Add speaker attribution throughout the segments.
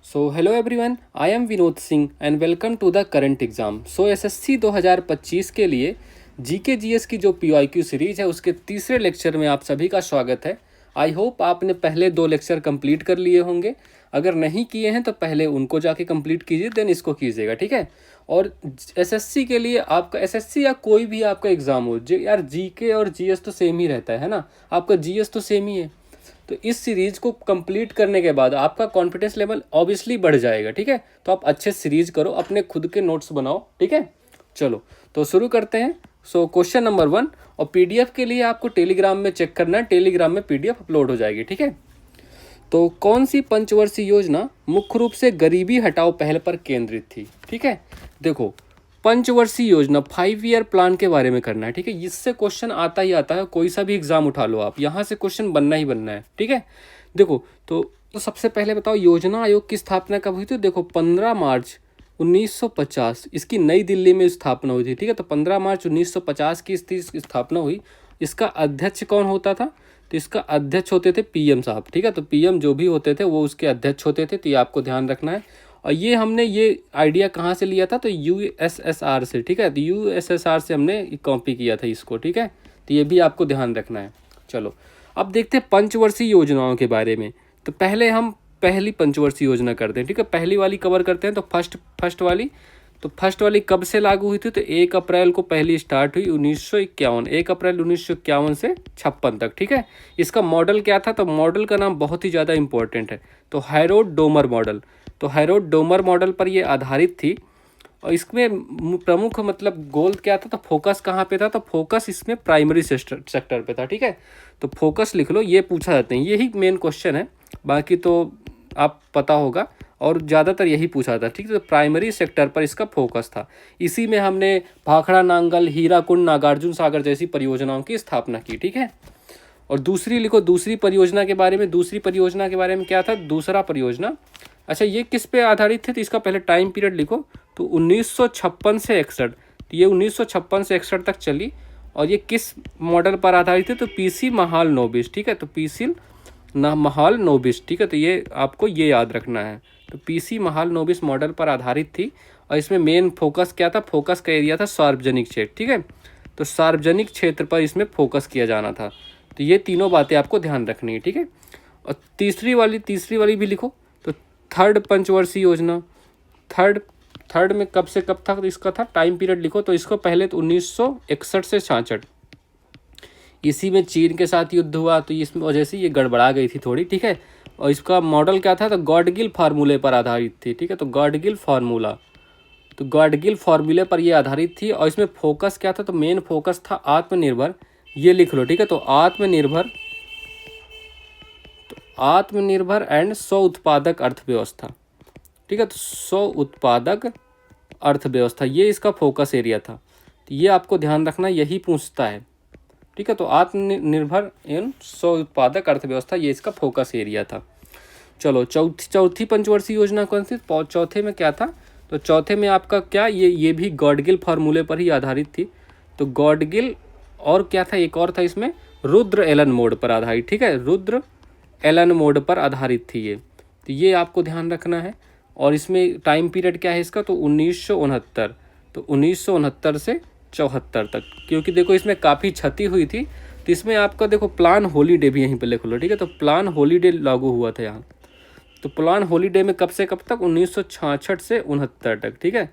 Speaker 1: So hello everyone, I am Vinod Singh and welcome to the current exam. SSC 2025 के लिए GK GS की जो PYQ series है उसके तीसरे लेक्चर में आप सभी का स्वागत है। आई होप आपने पहले 2 लेक्चर कंप्लीट कर लिए होंगे। अगर नहीं किए हैं तो पहले उनको जाके कंप्लीट कीजिए, देन इसको कीजिएगा, ठीक है। और एसएससी के लिए आपका एसएससी या कोई भी आपका एग्जाम हो यार, जीके और जीएस तो सेम ही रहता है ना, आपका जीएस तो सेम ही है। तो इस सीरीज को कंप्लीट करने के बाद आपका कॉन्फिडेंस लेवल ऑब्वियसली बढ़ जाएगा, ठीक है। तो आप अच्छे सीरीज करो, अपने खुद के नोट्स बनाओ, ठीक है। चलो तो शुरू करते हैं। क्वेश्चन नंबर 1, और पीडीएफ के लिए आपको टेलीग्राम में चेक करना है, टेलीग्राम में पीडीएफ अपलोड हो जाएगी, ठीक है। तो कौन सी पंचवर्षीय योजना मुख्य रूप से गरीबी हटाओ पहल पर केंद्रित थी, ठीक है। देखो, पंचवर्षीय योजना 5 ईयर प्लान के बारे में करना है, ठीक है। इससे क्वेश्चन आता ही आता है, कोई सा भी एग्जाम उठा लो आप, यहाँ से क्वेश्चन बनना ही बनना है, ठीक है। देखो तो सबसे पहले बताओ योजना आयोग की स्थापना कब हुई थी। देखो 15 मार्च 1950 इसकी नई दिल्ली में स्थापना हुई थी, ठीक है। तो 15 मार्च 1950 की इसकी स्थापना हुई। इसका अध्यक्ष कौन होता था, तो इसका अध्यक्ष होते थे पीएम साहब, ठीक है। तो पीएम जो भी होते थे वो उसके अध्यक्ष होते थे, तो ये आपको ध्यान रखना है। और ये हमने ये आइडिया कहाँ से लिया था, तो यूएसएसआर से, ठीक है। तो यूएसएसआर से हमने कॉपी किया था इसको, ठीक है। तो ये भी आपको ध्यान रखना है। चलो अब देखते हैं पंचवर्षीय योजनाओं के बारे में। तो पहले हम पहली पंचवर्षीय योजना करते हैं, ठीक है। पहली वाली कवर करते हैं। तो फर्स्ट वाली कब से लागू हुई थी, तो 1 अप्रैल को पहली स्टार्ट हुई 1951, 1 अप्रैल 1951 से 56 तक, ठीक है। इसका मॉडल क्या था, तो मॉडल का नाम बहुत ही ज़्यादा इंपॉर्टेंट है, तो हैरोल्ड डोमर मॉडल। तो हैरोल्ड डोमर मॉडल पर ये आधारित थी। और इसमें प्रमुख मतलब गोल क्या था, तो फोकस कहाँ पे था, तो फोकस इसमें प्राइमरी सेक्टर पे था, ठीक है। तो फोकस लिख लो, ये पूछा जाते हैं, यही मेन क्वेश्चन है, बाकी तो आप पता होगा, और ज़्यादातर यही पूछा था, ठीक है। तो प्राइमरी सेक्टर पर इसका फोकस था। इसी में हमने भाखड़ा नांगल, हीराकुंड, नागार्जुन सागर जैसी परियोजनाओं की स्थापना की, ठीक है। और दूसरी लिखो, दूसरी परियोजना के बारे में क्या था, दूसरा परियोजना। अच्छा, ये किस पे आधारित थे, तो इसका पहले टाइम पीरियड लिखो। तो 1956 से 61, तो ये 1956 से 61 तक चली। और ये किस मॉडल पर आधारित है, तो पीसी महाल नोबिस, ठीक है। तो पीसी महाल नोबिस, ठीक है। तो ये आपको ये याद रखना है। तो पीसी महाल नोबिस मॉडल पर आधारित थी। और इसमें मेन फोकस क्या था, फोकस का एरिया था सार्वजनिक क्षेत्र, ठीक है। तो सार्वजनिक क्षेत्र पर इसमें फोकस किया जाना था। तो ये तीनों बातें आपको ध्यान रखनी है, ठीक है। और तीसरी वाली भी लिखो। तो थर्ड पंचवर्षीय योजना, थर्ड में कब से कब तक इसका था, टाइम पीरियड लिखो। तो इसको पहले तो 1961 से 66, इसी में चीन के साथ युद्ध हुआ, तो इसमें वजह से ये गड़बड़ा गई थी थोड़ी, ठीक है। और इसका मॉडल क्या था, तो गॉडगिल फार्मूले पर आधारित थी, ठीक है। तो गॉडगिल फार्मूले पर ये आधारित थी। और इसमें फोकस क्या था, तो मेन फोकस था आत्मनिर्भर, ये लिख लो, ठीक है। तो आत्मनिर्भर एंड स्व उत्पादक अर्थव्यवस्था, ठीक है। तो स्व उत्पादक अर्थव्यवस्था, ये इसका फोकस एरिया था। तो ये आपको ध्यान रखना, यही पूछता है, ठीक है। तो आत्मनिर्भर एवं स्व उत्पादक अर्थव्यवस्था, ये इसका फोकस एरिया था। चलो चौथी पंचवर्षीय योजना कौन सी, चौथे में क्या था, तो चौथे में आपका क्या, ये भी गॉडगिल फार्मूले पर ही आधारित थी। तो गॉडगिल, और क्या था, एक और था इसमें, रुद्र एलन मोड पर आधारित, ठीक है। रुद्र एलन मोड पर आधारित थी ये। तो ये आपको ध्यान रखना है। और इसमें टाइम पीरियड क्या है इसका, तो 1969, तो 1969 से 74 तक। क्योंकि देखो इसमें काफ़ी क्षति हुई थी, तो इसमें आपका देखो प्लान हॉलीडे भी यहीं पे लिख लो, ठीक है। तो प्लान हॉलीडे लागू हुआ था यहाँ। तो प्लान हॉलीडे में कब से कब तक, 1966 से 69 तक, ठीक है।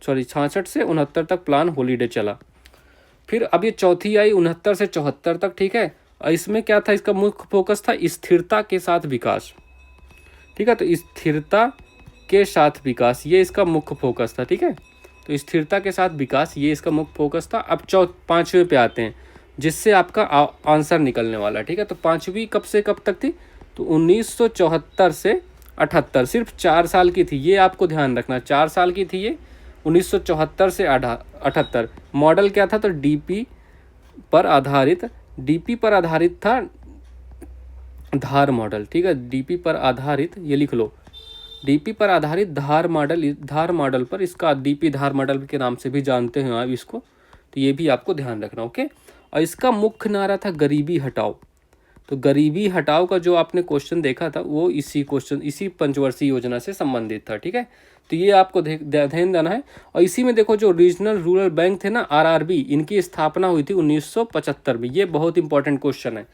Speaker 1: 66 से 69 तक प्लान हॉलीडे चला। फिर अब ये चौथी आई 69 से 74 तक, ठीक है। और इसमें क्या था, इसका मुख्य फोकस था स्थिरता के साथ विकास, ठीक है। तो स्थिरता के साथ विकास, ये इसका मुख्य फोकस था, ठीक है। तो स्थिरता के साथ विकास, ये इसका मुख्य फोकस था। अब पाँचवें पे आते हैं, जिससे आपका आंसर निकलने वाला, ठीक है। तो पाँचवीं कब से कब तक थी, तो 1974 से 78, सिर्फ 4 साल की थी, ये आपको ध्यान रखना, 4 साल की थी ये, 1974 से 78। मॉडल क्या था, तो डीपी पर आधारित था धार मॉडल, ठीक है। डीपी पर आधारित, ये लिख लो, डीपी पर आधारित धार मॉडल पर, इसका डीपी धार मॉडल के नाम से भी जानते हैं आप इसको। तो ये भी आपको ध्यान रखना, ओके। और इसका मुख्य नारा था गरीबी हटाओ। तो गरीबी हटाओ का जो आपने क्वेश्चन देखा था वो इसी पंचवर्षीय योजना से संबंधित था। ठीक है, तो ये आपको ध्यान देना है। और इसी में देखो जो रीजनल रूरल बैंक थे ना, आरआरबी, इनकी स्थापना हुई थी 1975 में। ये बहुत इंपॉर्टेंट क्वेश्चन है,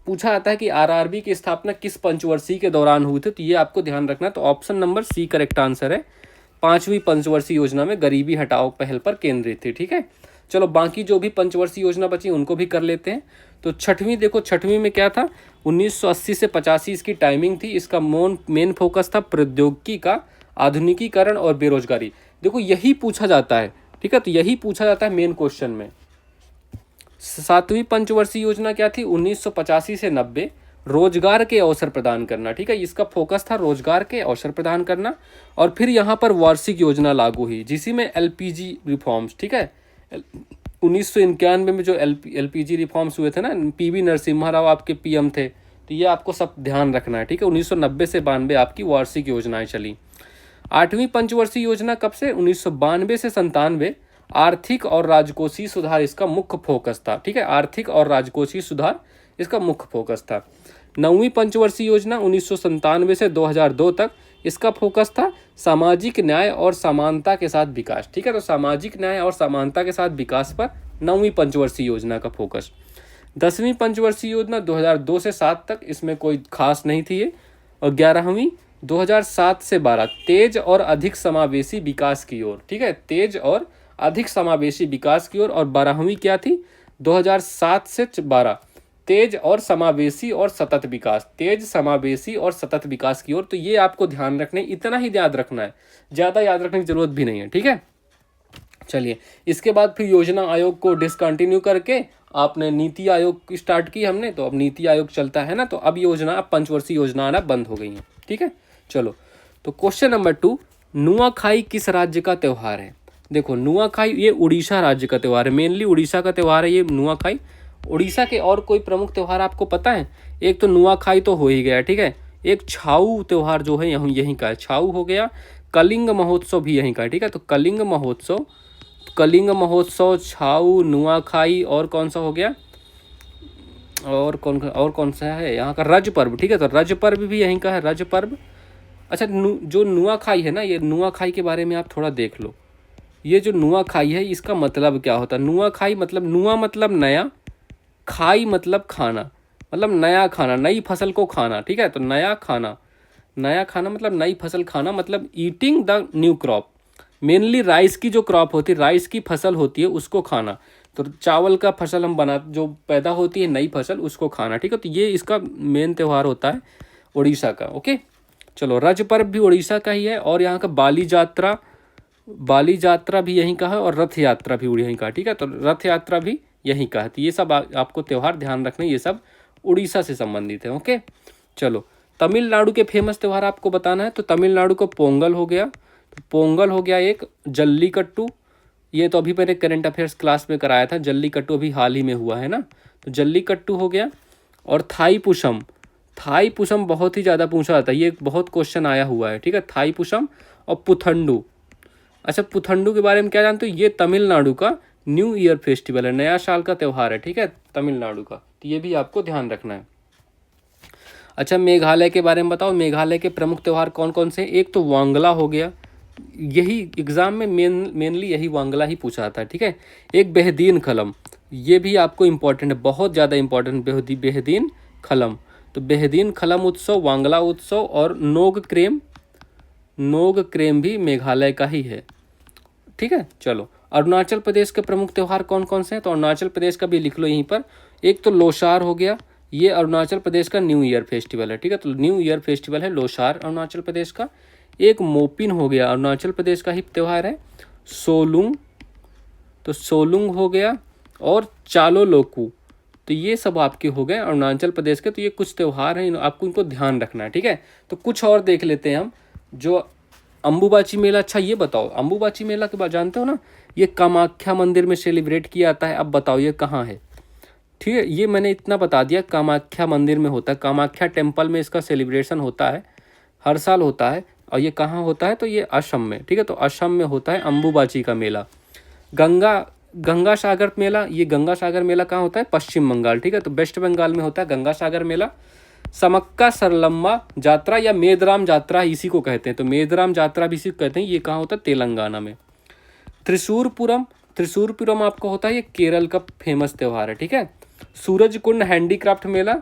Speaker 1: पूछा जाता है कि आरआरबी की स्थापना किस पंचवर्षीय के दौरान हुई थी, तो ये आपको ध्यान रखना है। तो option number C correct answer है। 5वीं पंचवर्षीय योजना में गरीबी हटाओ पहल पर केंद्रित थी। ठीक है, चलो बाकी जो भी पंचवर्षीय योजना बची उनको भी कर लेते हैं। तो छठवीं देखो, छठवीं में क्या था, 1980 से 85 इसकी टाइमिंग थी। इसका मेन फोकस था प्रौद्योगिकी का आधुनिकीकरण और बेरोजगारी। देखो यही पूछा जाता है। ठीक है, तो यही पूछा जाता है मेन क्वेश्चन में। 7वीं पंचवर्षीय योजना क्या थी, 1985 से 90, रोजगार के अवसर प्रदान करना। ठीक है, इसका फोकस था रोजगार के अवसर प्रदान करना। और फिर यहाँ पर वार्षिक योजना लागू हुई जिसी में एलपीजी रिफॉर्म्स। ठीक है, 1991 में जो एलपीजी रिफॉर्म्स हुए थे ना, पीवी नरसिम्हा राव आपके पीएम थे, तो ये आपको सब ध्यान रखना है। ठीक है, 1990 से 92 आपकी वार्षिक योजनाएं चली। 8वीं पंचवर्षीय योजना कब से, 1992 से 97, आर्थिक और राजकोषीय सुधार इसका मुख्य फोकस था। ठीक है, आर्थिक और राजकोषीय सुधार इसका मुख्य फोकस था। 9वीं पंचवर्षीय योजना 1997 से 2002 तक, इसका फोकस था सामाजिक न्याय और समानता के साथ विकास। ठीक है, तो सामाजिक न्याय और समानता के साथ विकास पर 9वीं पंचवर्षीय योजना का फोकस। 10वीं पंचवर्षीय योजना 2002 से 7 तक, इसमें कोई खास नहीं थी ये। और 11वीं 2007 से 12, तेज और अधिक समावेशी विकास की ओर। ठीक है, तेज और अधिक समावेशी विकास की ओर। और 12वीं क्या थी, 2007 से 12, तेज और समावेशी और सतत विकास, तेज समावेशी और सतत विकास की ओर। तो ये आपको ध्यान रखने, इतना ही याद रखना है, ज़्यादा याद रखने की जरूरत भी नहीं है। ठीक है, चलिए इसके बाद फिर योजना आयोग को डिसकंटिन्यू करके आपने नीति आयोग स्टार्ट की हमने, तो अब नीति आयोग चलता है ना, तो अब योजना, अब पंचवर्षीय योजना आना बंद हो गई है। ठीक है, चलो तो क्वेश्चन नंबर 2, नुआखाई किस राज्य का त्यौहार है। देखो नुआखाई ये उड़ीसा राज्य का त्यौहार है, मेनली उड़ीसा का त्यौहार है ये नुआखाई। उड़ीसा के और कोई प्रमुख त्यौहार आपको पता है, एक तो नुआखाई तो हो ही गया। ठीक है, एक छाऊ त्यौहार जो है यहीं का है, छाऊ हो गया। कलिंग महोत्सव भी यहीं का है। ठीक है, तो कलिंग महोत्सव, छाऊ, नुआखाई, और कौन सा हो गया, और कौन सा है यहाँ का, रज पर्व। ठीक है, तो रज पर्व भी यहीं का है, रज पर्व। अच्छा, जो नुआखाई है ना, ये नुआखाई के बारे में आप थोड़ा देख लो। ये जो नुआखाई है इसका मतलब क्या होता है, नुआखाई मतलब, नुआ मतलब नया, खाई मतलब खाना, मतलब नया खाना, नई फसल को खाना। ठीक है, तो नया खाना मतलब नई फसल खाना, मतलब eating the new crop. Mainly rice की जो क्रॉप होती है, राइस की फसल होती है, उसको खाना। तो चावल का फसल जो पैदा होती है नई फसल, उसको खाना। ठीक है, तो ये इसका मेन त्यौहार होता है उड़ीसा का। ओके, चलो रज पर्व भी उड़ीसा का ही है। और यहाँ का बाली जात्रा भी यहीं का है, और रथ यात्रा भी यहीं का। ठीक है, तो रथ यात्रा भी यहीं का है। तो ये सब आपको त्यौहार ध्यान रखना, ये सब उड़ीसा से संबंधित है। ओके, चलो तमिलनाडु के फेमस त्यौहार आपको बताना है। तो तमिलनाडु को पोंगल हो गया, तो पोंगल हो गया एक। जल्लीकट्टू, ये तो अभी मैंने करंट अफेयर्स क्लास में कराया था, जल्लीकट्टू अभी हाल ही में हुआ है ना, तो जल्लीकट्टू हो गया। और थाईपुसम बहुत ही ज़्यादा पूछा जाता है, ये बहुत क्वेश्चन आया हुआ है। ठीक है, थाईपुसम और पुथंडू। अच्छा, पुथंडू के बारे में क्या जानते हो, ये तमिलनाडु का न्यू ईयर फेस्टिवल है, नया साल का त्यौहार है। ठीक है, तमिलनाडु का, तो ये भी आपको ध्यान रखना है। अच्छा, मेघालय के बारे में बताओ, मेघालय के प्रमुख त्यौहार कौन कौन से हैं। एक तो वांगला हो गया, यही एग्जाम में मेनली यही वांगला ही पूछा जाता है। ठीक है, एक बेहदीन खलम, ये भी आपको इम्पोर्टेंट है, बहुत ज़्यादा इम्पोर्टेंट, बेहदीन खलम। तो बेहदीन खलम उत्सव, वांगला उत्सव, और नोग क्रेम भी मेघालय का ही है। ठीक है, चलो अरुणाचल प्रदेश के प्रमुख त्यौहार कौन कौन से हैं, तो अरुणाचल प्रदेश का भी लिख लो यहीं पर। एक तो लोसार हो गया, ये अरुणाचल प्रदेश का न्यू ईयर फेस्टिवल है। ठीक है, तो न्यू ईयर फेस्टिवल है लोसार अरुणाचल प्रदेश का। एक मोपिन हो गया, अरुणाचल प्रदेश का ही त्यौहार है। सोलुंग, तो सोलुंग हो गया। और चालो लोकू, तो ये सब आपके हो गए अरुणाचल प्रदेश के। तो ये कुछ त्यौहार हैं, आपको इनको ध्यान रखना है। ठीक है, तो कुछ और देख लेते हैं हम, जो अम्बुबाची मेला। अच्छा ये बताओ, अम्बुबाची मेला के बाद जानते हो ना, ये कामाख्या मंदिर में सेलिब्रेट किया जाता है। अब बताओ ये कहाँ है। ठीक है, ये मैंने इतना बता दिया, कामाख्या मंदिर में होता है, कामाख्या टेम्पल में इसका सेलिब्रेशन होता है, हर साल होता है। और ये कहाँ होता है, तो ये असम में। ठीक है, तो असम में होता है अम्बुबाची का मेला। गंगा गंगा सागर मेला, ये गंगा सागर मेला कहाँ होता है? पश्चिम बंगाल, ठीक है। तो वेस्ट बंगाल में होता है गंगा सागर मेला। समक्का सरलम्मा यात्रा या मेदराम यात्रा इसी को कहते हैं, तो मेदराम यात्रा भी इसी को कहते हैं। ये कहाँ होता है? तेलंगाना में। त्रिशूरपुरम, त्रिशूरपुरम आपको होता है, ये केरल का फेमस त्यौहार है, ठीक है। सूरज कुंड हैंडीक्राफ्ट मेला,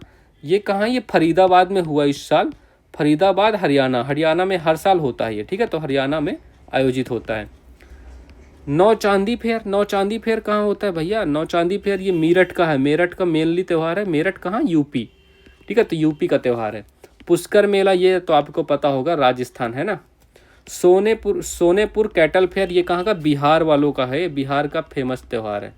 Speaker 1: ये कहाँ? ये फरीदाबाद में हुआ इस साल, फरीदाबाद हरियाणा, हरियाणा में हर साल होता है ये, ठीक है। तो हरियाणा में आयोजित होता है। नौ चांदी फेयर, नौ चांदी फेयर कहाँ होता है भैया? नौ चांदी फेयर ये मेरठ का है, मेरठ का मेनली त्यौहार है। मेरठ कहाँ? यूपी, ठीक है। तो यूपी का त्यौहार है। पुष्कर मेला ये तो आपको पता होगा, राजस्थान है ना। सोनेपुर, सोनेपुर कैटल फेयर ये कहाँ का? बिहार वालों का है, बिहार का फेमस त्यौहार है।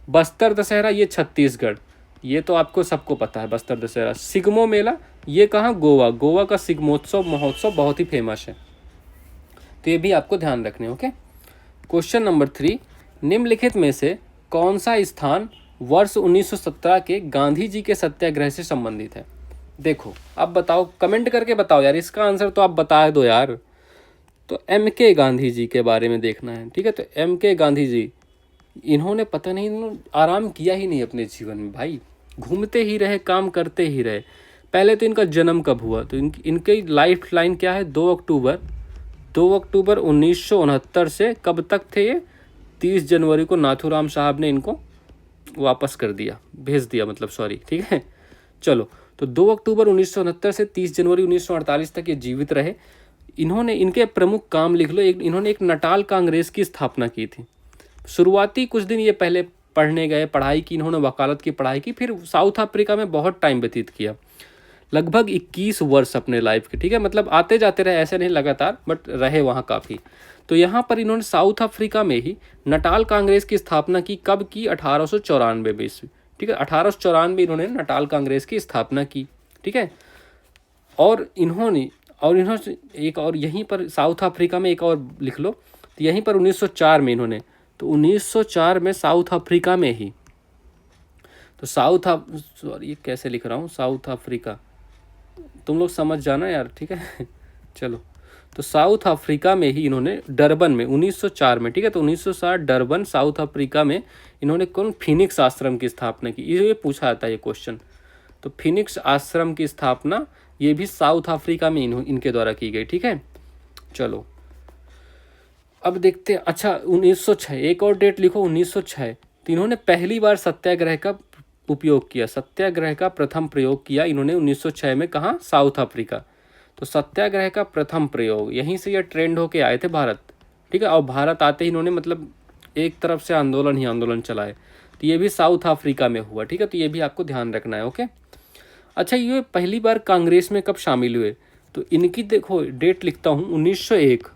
Speaker 1: बस्तर दशहरा ये छत्तीसगढ़, ये तो आपको सबको पता है बस्तर दशहरा। सिग्मो मेला ये कहाँ? गोवा, गोवा का सिग्मोत्सव महोत्सव बहुत ही फेमस है, तो ये भी आपको ध्यान रखने। ओके। क्वेश्चन नंबर 3, निम्नलिखित में से कौन सा स्थान वर्ष 1917 के गांधी जी के सत्याग्रह से संबंधित है? देखो अब बताओ, कमेंट करके बताओ यार, इसका आंसर तो आप बता दो यार। तो MK गांधी जी के बारे में देखना है, ठीक है। तो MK गांधी जी, इन्होंने पता नहीं, इन्होंने आराम किया ही नहीं अपने जीवन में भाई, घूमते ही रहे, काम करते ही रहे। पहले तो इनका जन्म कब हुआ? तो इनकी लाइफ लाइन क्या है? 2 अक्टूबर 1969 से कब तक थे ये? 30 जनवरी को नाथूराम साहब ने इनको वापस कर दिया, भेज दिया मतलब, सॉरी, ठीक है। चलो, तो 2 अक्टूबर 1969 से 30 जनवरी 1948 तक ये जीवित रहे। इन्होंने, इनके प्रमुख काम लिख लो। इन्होंने एक नटाल कांग्रेस की स्थापना की थी। शुरुआती कुछ दिन ये पहले पढ़ने गए, पढ़ाई की इन्होंने, वकालत की पढ़ाई की, फिर साउथ अफ्रीका में बहुत टाइम व्यतीत किया, लगभग 21 वर्ष अपने लाइफ के, ठीक है। मतलब आते जाते रहे, ऐसे नहीं लगातार, बट रहे वहाँ काफ़ी। तो यहाँ पर इन्होंने साउथ अफ्रीका में ही नटाल कांग्रेस की स्थापना की। कब की? 1894 में ईस्वी, ठीक है। 1894 इन्होंने नटाल कांग्रेस की स्थापना की, ठीक है। और इन्होंने एक और यहीं पर साउथ अफ्रीका में एक और लिख लो, तो यहीं पर 1904 में इन्होंने, तो 1904 में साउथ अफ्रीका में ही, तो सॉरी ये कैसे लिख रहा हूँ, साउथ अफ्रीका, तुम लोग समझ जाना यार, ठीक है। चलो, तो साउथ अफ्रीका में ही इन्होंने डरबन में 1904 में, ठीक है। तो 1960 डरबन साउथ अफ्रीका में इन्होंने कौन? फिनिक्स आश्रम की स्थापना की। ये पूछा जाता है ये क्वेश्चन। तो फिनिक्स आश्रम की स्थापना ये भी साउथ अफ्रीका में इनके द्वारा की गई, ठीक है। चलो अब देखते हैं। अच्छा 1906, एक और डेट लिखो, 1906। तो इन्होंने पहली बार सत्याग्रह का उपयोग किया, सत्याग्रह का प्रथम प्रयोग किया इन्होंने 1906 में। कहाँ? South Africa. तो सत्याग्रह का प्रथम प्रयोग, यहीं से ये ट्रेंड होके आए थे भारत, ठीक है। और भारत आते ही इन्होंने मतलब एक तरफ से आंदोलन ही आंदोलन चलाए, तो ये भी साउथ अफ्रीका में हुआ, ठीक है। तो ये भी आपको ध्यान रखना है। ओके। अच्छा, ये पहली बार कांग्रेस में कब शामिल हुए? तो इनकी देखो डेट लिखता हूँ, 1901।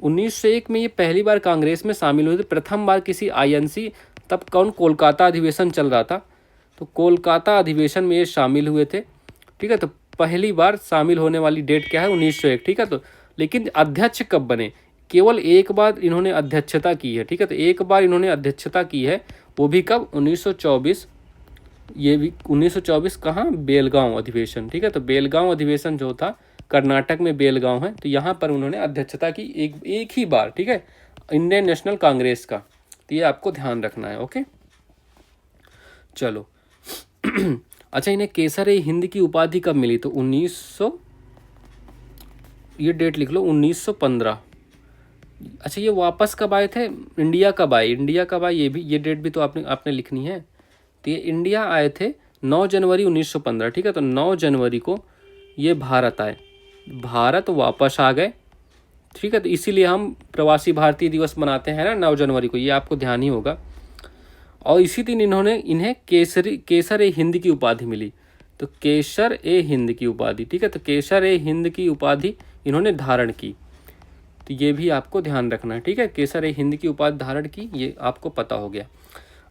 Speaker 1: 1901 में ये पहली बार कांग्रेस में शामिल हुए थे, प्रथम बार किसी INC, तब कौन? कोलकाता अधिवेशन चल रहा था, तो कोलकाता अधिवेशन में ये शामिल हुए थे, ठीक है। तो पहली बार शामिल होने वाली डेट क्या है? 1901, ठीक है। तो लेकिन अध्यक्ष कब बने? केवल एक बार इन्होंने अध्यक्षता की है, ठीक है। तो एक बार इन्होंने अध्यक्षता की है, वो भी कब? 1924। ये भी 1924, कहाँ? बेलगांव अधिवेशन, ठीक है। तो बेलगांव अधिवेशन जो था, कर्नाटक में बेलगांव है, तो यहाँ पर उन्होंने अध्यक्षता की एक ही बार, ठीक है, इंडियन नेशनल कांग्रेस का। तो ये आपको ध्यान रखना है। ओके। चलो अच्छा, इन्हें केसर-ए-हिंद की उपाधि कब मिली? तो 1900, ये डेट लिख लो, 1915। अच्छा, ये वापस कब आए थे? इंडिया कब आए? इंडिया कब आए, ये डेट भी तो आपने लिखनी है। तो ये इंडिया आए थे 9 जनवरी 1915, ठीक है। तो 9 जनवरी को ये भारत आए, भारत वापस आ गए, ठीक है। तो इसीलिए हम प्रवासी भारतीय दिवस मनाते हैं ना 9 जनवरी को, ये आपको ध्यान ही होगा। और इसी दिन इन्हें केसर-ए-हिंद की उपाधि मिली। तो केसर-ए-हिंद की उपाधि, ठीक है। तो केसर-ए-हिंद की उपाधि इन्होंने धारण की, तो ये भी आपको ध्यान रखना है, ठीक है। केसर-ए-हिंद की उपाधि धारण की, ये आपको पता हो गया।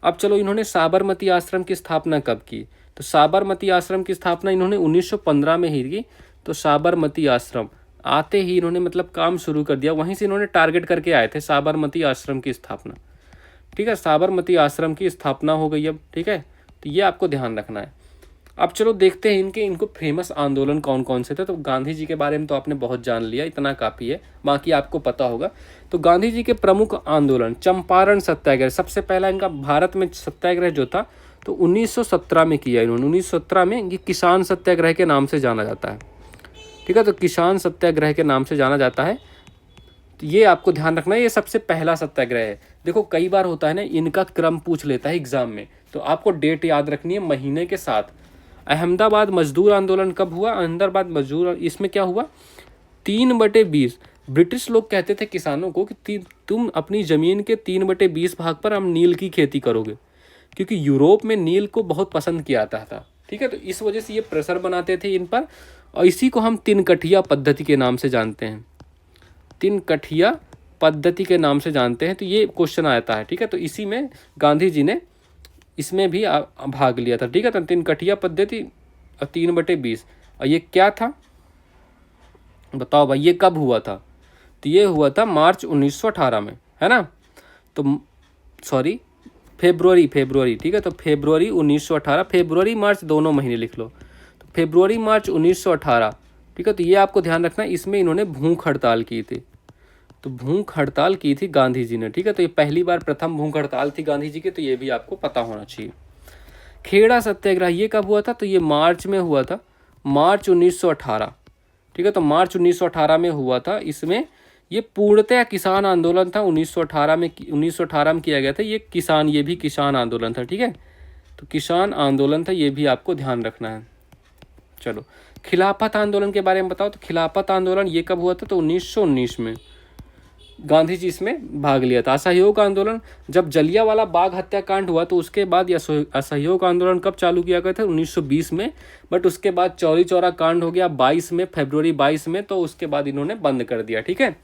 Speaker 1: अब चलो, इन्होंने साबरमती आश्रम की स्थापना कब की? तो साबरमती आश्रम की स्थापना इन्होंने 1915 में ही की। तो साबरमती आश्रम आते ही इन्होंने मतलब काम शुरू कर दिया, वहीं से इन्होंने टारगेट करके आए थे साबरमती आश्रम की स्थापना, ठीक है। साबरमती आश्रम की स्थापना हो गई अब, ठीक है। तो ये आपको ध्यान रखना है। अब चलो देखते हैं इनको फेमस आंदोलन कौन कौन से थे। तो गांधी जी के बारे में तो आपने बहुत जान लिया, इतना काफ़ी है, बाकी आपको पता होगा। तो गांधी जी के प्रमुख आंदोलन, चंपारण सत्याग्रह सबसे पहला इनका भारत में सत्याग्रह जो था तो 1917 में किया इन्होंने। 1917 में ये किसान सत्याग्रह के नाम से जाना जाता है, ठीक है। तो किसान सत्याग्रह के नाम से जाना जाता है, तो ये आपको ध्यान रखना है, ये सबसे पहला सत्याग्रह है। देखो कई बार होता है ना, इनका क्रम पूछ लेता है एग्जाम में, तो आपको डेट याद रखनी है महीने के साथ। अहमदाबाद मजदूर आंदोलन कब हुआ? अहमदाबाद मजदूर, इसमें क्या हुआ? 3/20। ब्रिटिश लोग कहते थे किसानों को कि तुम अपनी ज़मीन के 3/20 भाग पर हम नील की खेती करोगे, क्योंकि यूरोप में नील को बहुत पसंद किया जाता था, ठीक है। तो इस वजह से ये प्रेशर बनाते थे इन पर, और इसी को हम तिनकठिया पद्धति के नाम से जानते हैं। तिनकठिया पद्धति के नाम से जानते हैं। तो ये क्वेश्चन आता है, ठीक है। तो इसी में गांधी जी ने इसमें भी भाग लिया था, ठीक है। तो तिनकठिया पद्धति 3/20, और ये क्या था बताओ भाई, ये कब हुआ था? तो ये हुआ था मार्च 1918 में, है ना। तो सॉरी, फेब्रुवरी, ठीक है। तो फेब्रुवरी 1918, फेब्रुवरी मार्च दोनों महीने लिख लो। तो फेब्रुवरी मार्च 1918, ठीक है। तो ये आपको ध्यान रखना, इसमें इन्होंने भूख हड़ताल की थी। तो भूख हड़ताल की थी गांधी जी ने, ठीक है। तो ये पहली बार प्रथम भूख हड़ताल थी गांधी जी की, तो ये भी आपको पता होना चाहिए। खेड़ा सत्याग्रह ये कब हुआ था? तो ये मार्च में हुआ था, मार्च 1918, ठीक है। तो मार्च 1918 में हुआ था। इसमें ये पूर्णतः किसान आंदोलन था। 1918 में किया गया था ये किसान, ये भी किसान आंदोलन था, ठीक है। तो किसान आंदोलन था, ये भी आपको ध्यान रखना है। चलो खिलाफत आंदोलन के बारे में बताओ। तो खिलाफत आंदोलन ये कब हुआ था? तो 1919 में गांधी जी इसमें भाग लिया था। असहयोग आंदोलन, जब जलियांवाला बाग हत्याकांड हुआ तो उसके बाद यह असहयोग आंदोलन कब चालू किया गया था? 1920 में। बट उसके बाद चौरी चौरा कांड हो गया 22 में, फरवरी 22 में, तो उसके बाद इन्होंने बंद कर दिया, ठीक है।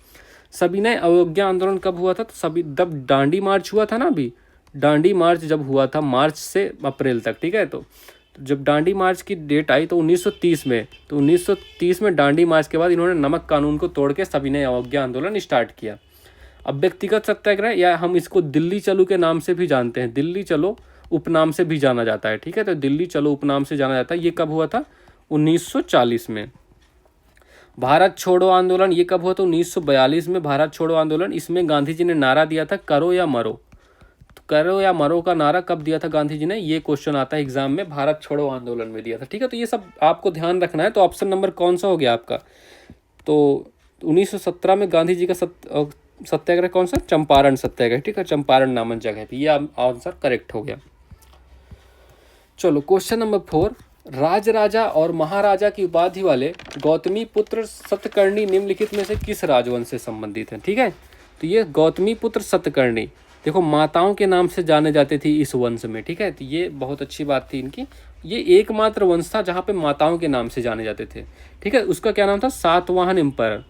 Speaker 1: सविनय अवज्ञा आंदोलन कब हुआ था? तो जब दांडी मार्च हुआ था ना, अभी दांडी मार्च जब हुआ था मार्च से अप्रैल तक, ठीक है। तो जब दांडी मार्च की डेट आई तो 1930 में, तो 1930 में दांडी मार्च के बाद इन्होंने नमक कानून को तोड़ के सविनय अवज्ञा आंदोलन स्टार्ट किया। अब व्यक्तिगत सत्याग्रह, या हम इसको दिल्ली चलो के नाम से भी जानते हैं, दिल्ली चलो उपनाम से भी जाना जाता है, ठीक है। तो दिल्ली चलो उपनाम से जाना जाता है। ये कब हुआ था? 1940 में। भारत छोड़ो आंदोलन ये कब हुआ था? 1942 में भारत छोड़ो आंदोलन। इसमें गांधी जी ने नारा दिया था करो या मरो। तो करो या मरो का नारा कब दिया था गांधी जी ने? ये क्वेश्चन आता है एग्जाम में, भारत छोड़ो आंदोलन में दिया था, ठीक है। तो ये सब आपको ध्यान रखना है। तो ऑप्शन नंबर कौन सा हो गया आपका? तो 1917 में गांधी जी का सत्याग्रह कौन सा? चंपारण सत्याग्रह, ठीक है। चंपारण नामक जगह पे, ये आंसर करेक्ट हो गया। चलो क्वेश्चन नंबर 4, राजराजा और महाराजा की उपाधि वाले गौतमी पुत्र सतकर्णी निम्नलिखित में से किस राजवंश से संबंधित हैं? ठीक है। तो ये गौतमी पुत्र सतकर्णी, देखो माताओं के नाम से जाने जाते थे इस वंश में, ठीक है। तो ये बहुत अच्छी बात थी इनकी, ये एकमात्र वंश था जहाँ पे माताओं के नाम से जाने जाते थे, ठीक है। उसका क्या नाम था? सातवाहन एम्पायर।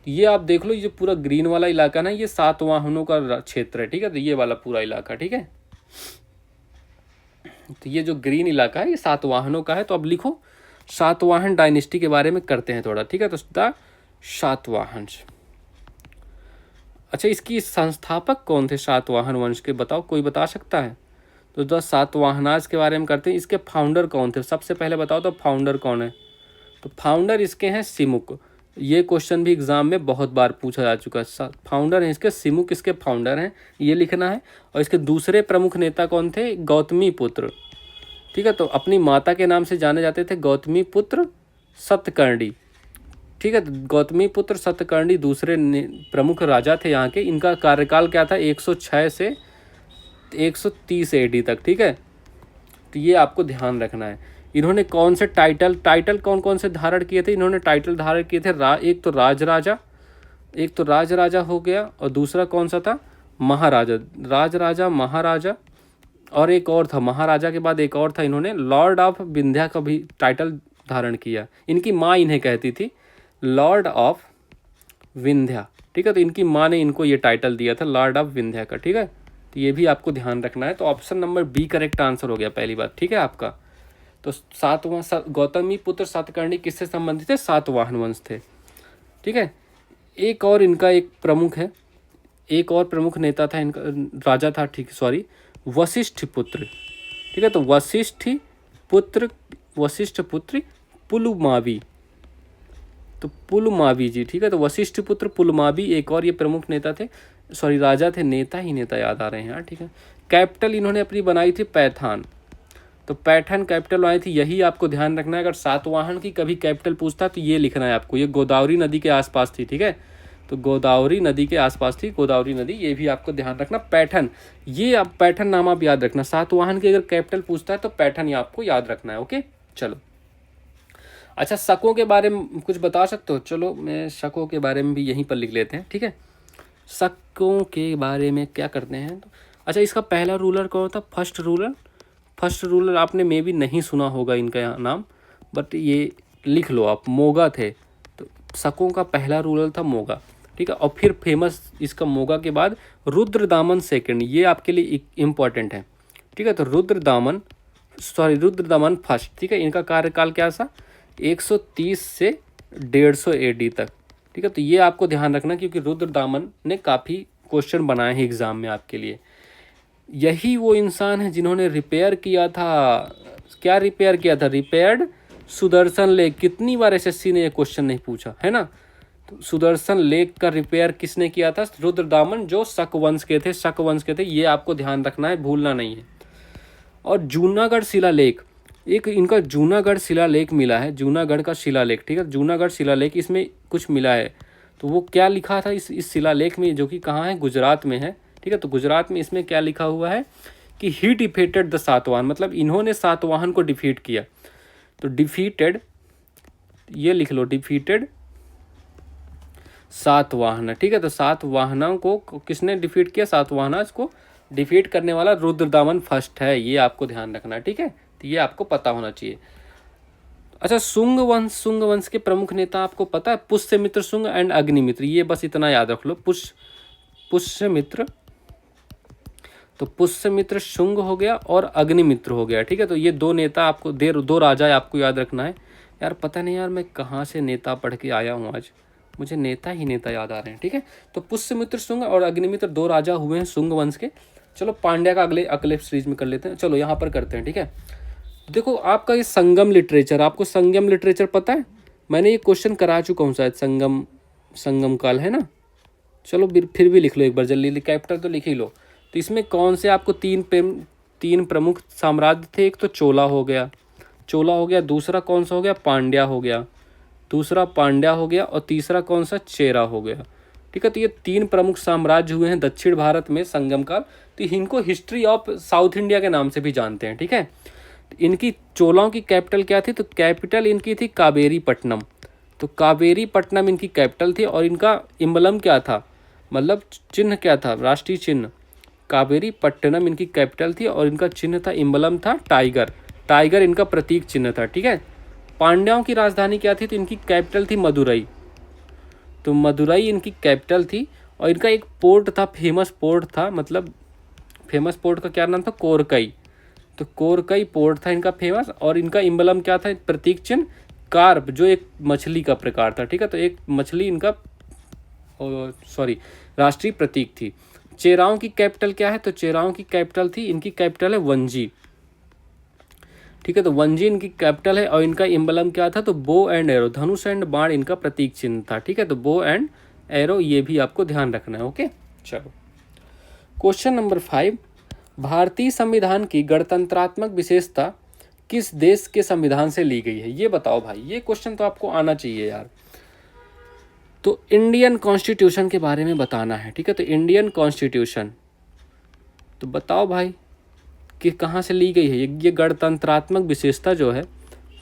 Speaker 1: ये आप देख लो, ये जो पूरा ग्रीन वाला इलाका ना, ये सातवाहनों का क्षेत्र है, ठीक है। तो ये वाला पूरा इलाका, ठीक है। तो ये जो ग्रीन इलाका है ये सातवाहनों का है। तो अब लिखो सातवाहन डायनेस्टी के बारे में करते हैं थोड़ा, ठीक है। तो द सातवाहन, अच्छा इसकी संस्थापक कौन थे सातवाहन वंश के? बताओ, कोई बता सकता है? तो द सातवाहनाज के बारे में करते हैं। इसके फाउंडर कौन थे? सबसे पहले बताओ तो फाउंडर कौन है? तो फाउंडर इसके हैं सिमुक। ये क्वेश्चन भी एग्जाम में बहुत बार पूछा जा चुका है। फाउंडर हैं इसके सिमुक, इसके फाउंडर हैं, ये लिखना है। और इसके दूसरे प्रमुख नेता कौन थे? गौतमी पुत्र, ठीक है। तो अपनी माता के नाम से जाने जाते थे गौतमी पुत्र सतकर्णी, ठीक है। तो गौतमी पुत्र सतकर्णी दूसरे प्रमुख राजा थे यहाँ के। इनका कार्यकाल क्या था? 106 से 130 AD तक, ठीक है। तो ये आपको ध्यान रखना है। इन्होंने कौन से टाइटल कौन कौन से धारण किए थे? इन्होंने टाइटल धारण किए थे एक तो राजराजा हो गया, और दूसरा कौन सा था? महाराजा, राजराजा, महाराजा, और एक और था महाराजा के बाद एक और था, इन्होंने लॉर्ड ऑफ विंध्या का भी टाइटल धारण किया। इनकी माँ इन्हें कहती थी लॉर्ड ऑफ विंध्या, ठीक है। तो इनकी माँ ने इनको ये टाइटल दिया था लॉर्ड ऑफ विंध्या का, ठीक है। तो ये भी आपको ध्यान रखना है। तो option number B correct answer हो गया पहली बात, ठीक है आपका। तो गौतमी पुत्र सातकर्णी किससे संबंधित थे? सातवाहन वंश थे, ठीक है। एक और इनका एक प्रमुख है, एक और प्रमुख नेता था इनका, राजा था, ठीक, सॉरी, वशिष्ठ पुत्र, ठीक है। तो वशिष्ठ पुत्र वशिष्ठ पुत्र पुलुमावी, तो पुलमावी जी, ठीक है। तो वशिष्ठ पुत्र पुलमावी एक और ये प्रमुख नेता थे, सॉरी राजा थे, नेता ही नेता याद आ रहे हैं यार, ठीक है। कैपिटल इन्होंने अपनी बनाई थी पैठान, तो पैठान कैपिटल बनाई थी, यही आपको ध्यान रखना है। अगर सातवाहन की कभी कैपिटल पूछता तो ये लिखना है आपको, ये गोदावरी नदी के आसपास थी, ठीक है। तो गोदावरी नदी के आसपास थी, गोदावरी नदी, ये भी आपको ध्यान रखना। पैठन, ये आप पैठन नाम आप याद रखना, सातवाहन की अगर कैपिटल पूछता है तो पैठन ये आपको याद रखना है, ओके। चलो अच्छा, शकों के बारे में कुछ बता सकते हो? चलो मैं शकों के बारे में भी यहीं पर लिख लेते हैं, ठीक है। शकों के बारे में क्या करते हैं तो, अच्छा इसका पहला रूलर कौन था? फर्स्ट रूलर आपने मे भी नहीं सुना होगा इनका यहाँ नाम, बट ये लिख लो आप, मोगा थे। तो शकों का पहला रूलर था मोगा, ठीक है। और फिर फेमस इसका मोगा के बाद रुद्रदामन सेकंड, ये आपके लिए इम्पॉर्टेंट है, ठीक है। तो रुद्रदामन फर्स्ट, ठीक है। इनका कार्यकाल क्या था? 130 से 150 AD तक, ठीक है। तो ये आपको ध्यान रखना क्योंकि रुद्रदामन ने काफ़ी क्वेश्चन बनाए हैं एग्जाम में आपके लिए। यही वो इंसान है जिन्होंने रिपेयर किया था, क्या रिपेयर किया था? Repaired Sudarshan lake. कितनी बार एसएससी ने ये क्वेश्चन नहीं पूछा है ना। तो सुदर्शन लेक का रिपेयर किसने किया था? रुद्रदामन, जो शक वंश के थे, ये आपको ध्यान रखना है, भूलना नहीं है। और जूनागढ़ शिलालेख, एक इनका जूनागढ़ शिलालेख मिला है, जूनागढ़ का शिलालेख, ठीक है। जूनागढ़ शिलालेख, इसमें कुछ मिला है, तो वो क्या लिखा था इस शिलालेख में, जो कि कहाँ है? गुजरात में है, ठीक है। तो गुजरात में इसमें क्या लिखा हुआ है कि ही डिफीटेड द सातवाहन, मतलब इन्होंने सातवाहन को डिफीट किया। तो डिफीटेड, ये लिख लो, डिफीटेड सातवाहन, ठीक है। तो सातवाहनों को किसने डिफीट किया? सातवाहना को डिफीट करने वाला रुद्रदामन फर्स्ट है, ये आपको ध्यान रखना है, ठीक है। तो ये आपको पता होना चाहिए। अच्छा, शुंग वंश के प्रमुख नेता आपको पता है? पुष्यमित्र शुंग एंड अग्निमित्र, ये बस इतना याद रख लो। पुष्यमित्र, तो पुष्यमित्र शुंग हो गया और अग्निमित्र हो गया, ठीक है। तो ये दो नेता आपको, दो राजा आपको याद रखना है। यार पता नहीं यार मैं कहाँ से नेता पढ़ के आया हूँ आज, मुझे नेता ही नेता याद आ रहे हैं, ठीक है। तो पुष्यमित्र शुंग और अग्निमित्र दो राजा हुए हैं शुंग वंश के। चलो पांड्या का अगले सीरीज में कर लेते हैं, चलो यहाँ पर करते हैं, ठीक है। देखो आपका ये संगम लिटरेचर, आपको संगम लिटरेचर पता है? मैंने ये क्वेश्चन करा चुका हूँ शायद, संगम काल है ना। चलो फिर भी लिख लो एक बार जल्दी, कैपिटल तो लिख ही लो। तो इसमें कौन से आपको तीन प्रमुख साम्राज्य थे? एक तो चोला हो गया, दूसरा कौन सा हो गया? पांड्या हो गया, और तीसरा कौन सा? चेरा हो गया, ठीक है। तो ये तीन प्रमुख साम्राज्य हुए हैं दक्षिण भारत में संगम काल। तो इनको हिस्ट्री ऑफ साउथ इंडिया के नाम से भी जानते हैं, ठीक है। इनकी चोलों की कैपिटल क्या थी? तो कैपिटल इनकी थी कावेरीपट्टनम, तो कावेरीपट्टनम इनकी कैपिटल थी। और इनका इम्बलम क्या था, मतलब चिन्ह क्या था? राष्ट्रीय चिन्ह। कावेरीपट्टनम इनकी कैपिटल थी और इनका चिन्ह था, इम्बलम था टाइगर इनका प्रतीक चिन्ह था, ठीक है। पांड्याओं की राजधानी क्या थी? तो इनकी कैपिटल थी मदुरई, तो मदुरई इनकी कैपिटल थी। और इनका एक पोर्ट था, फेमस पोर्ट था, मतलब फेमस पोर्ट का क्या नाम था? कोरकई, तो कोरकई पोर्ट था इनका फेमस। और इनका इम्बलम क्या था? प्रतीक चिन्ह कार्प, जो एक मछली का प्रकार था, ठीक है। तो एक मछली इनका राष्ट्रीय प्रतीक थी। चेराओं की कैपिटल क्या है? तो चेराओं की कैपिटल थी, इनकी कैपिटल है वंजी, ठीक है। तो वंजी इनकी कैपिटल है। और इनका इम्बलम क्या था? तो bow and arrow, Dhanush and बाण इनका प्रतीक चिन्ह था, ठीक है। तो बो एंड एरो, ये भी आपको ध्यान रखना है, ओके। चलो क्वेश्चन नंबर 5, भारतीय संविधान की गणतंत्रात्मक विशेषता किस देश के संविधान से ली गई है? ये बताओ भाई, ये क्वेश्चन तो आपको आना चाहिए यार। तो इंडियन कॉन्स्टिट्यूशन के बारे में बताना है, ठीक है। तो इंडियन कॉन्स्टिट्यूशन, तो बताओ भाई कि कहाँ से ली गई है ये गणतंत्रात्मक विशेषता जो है।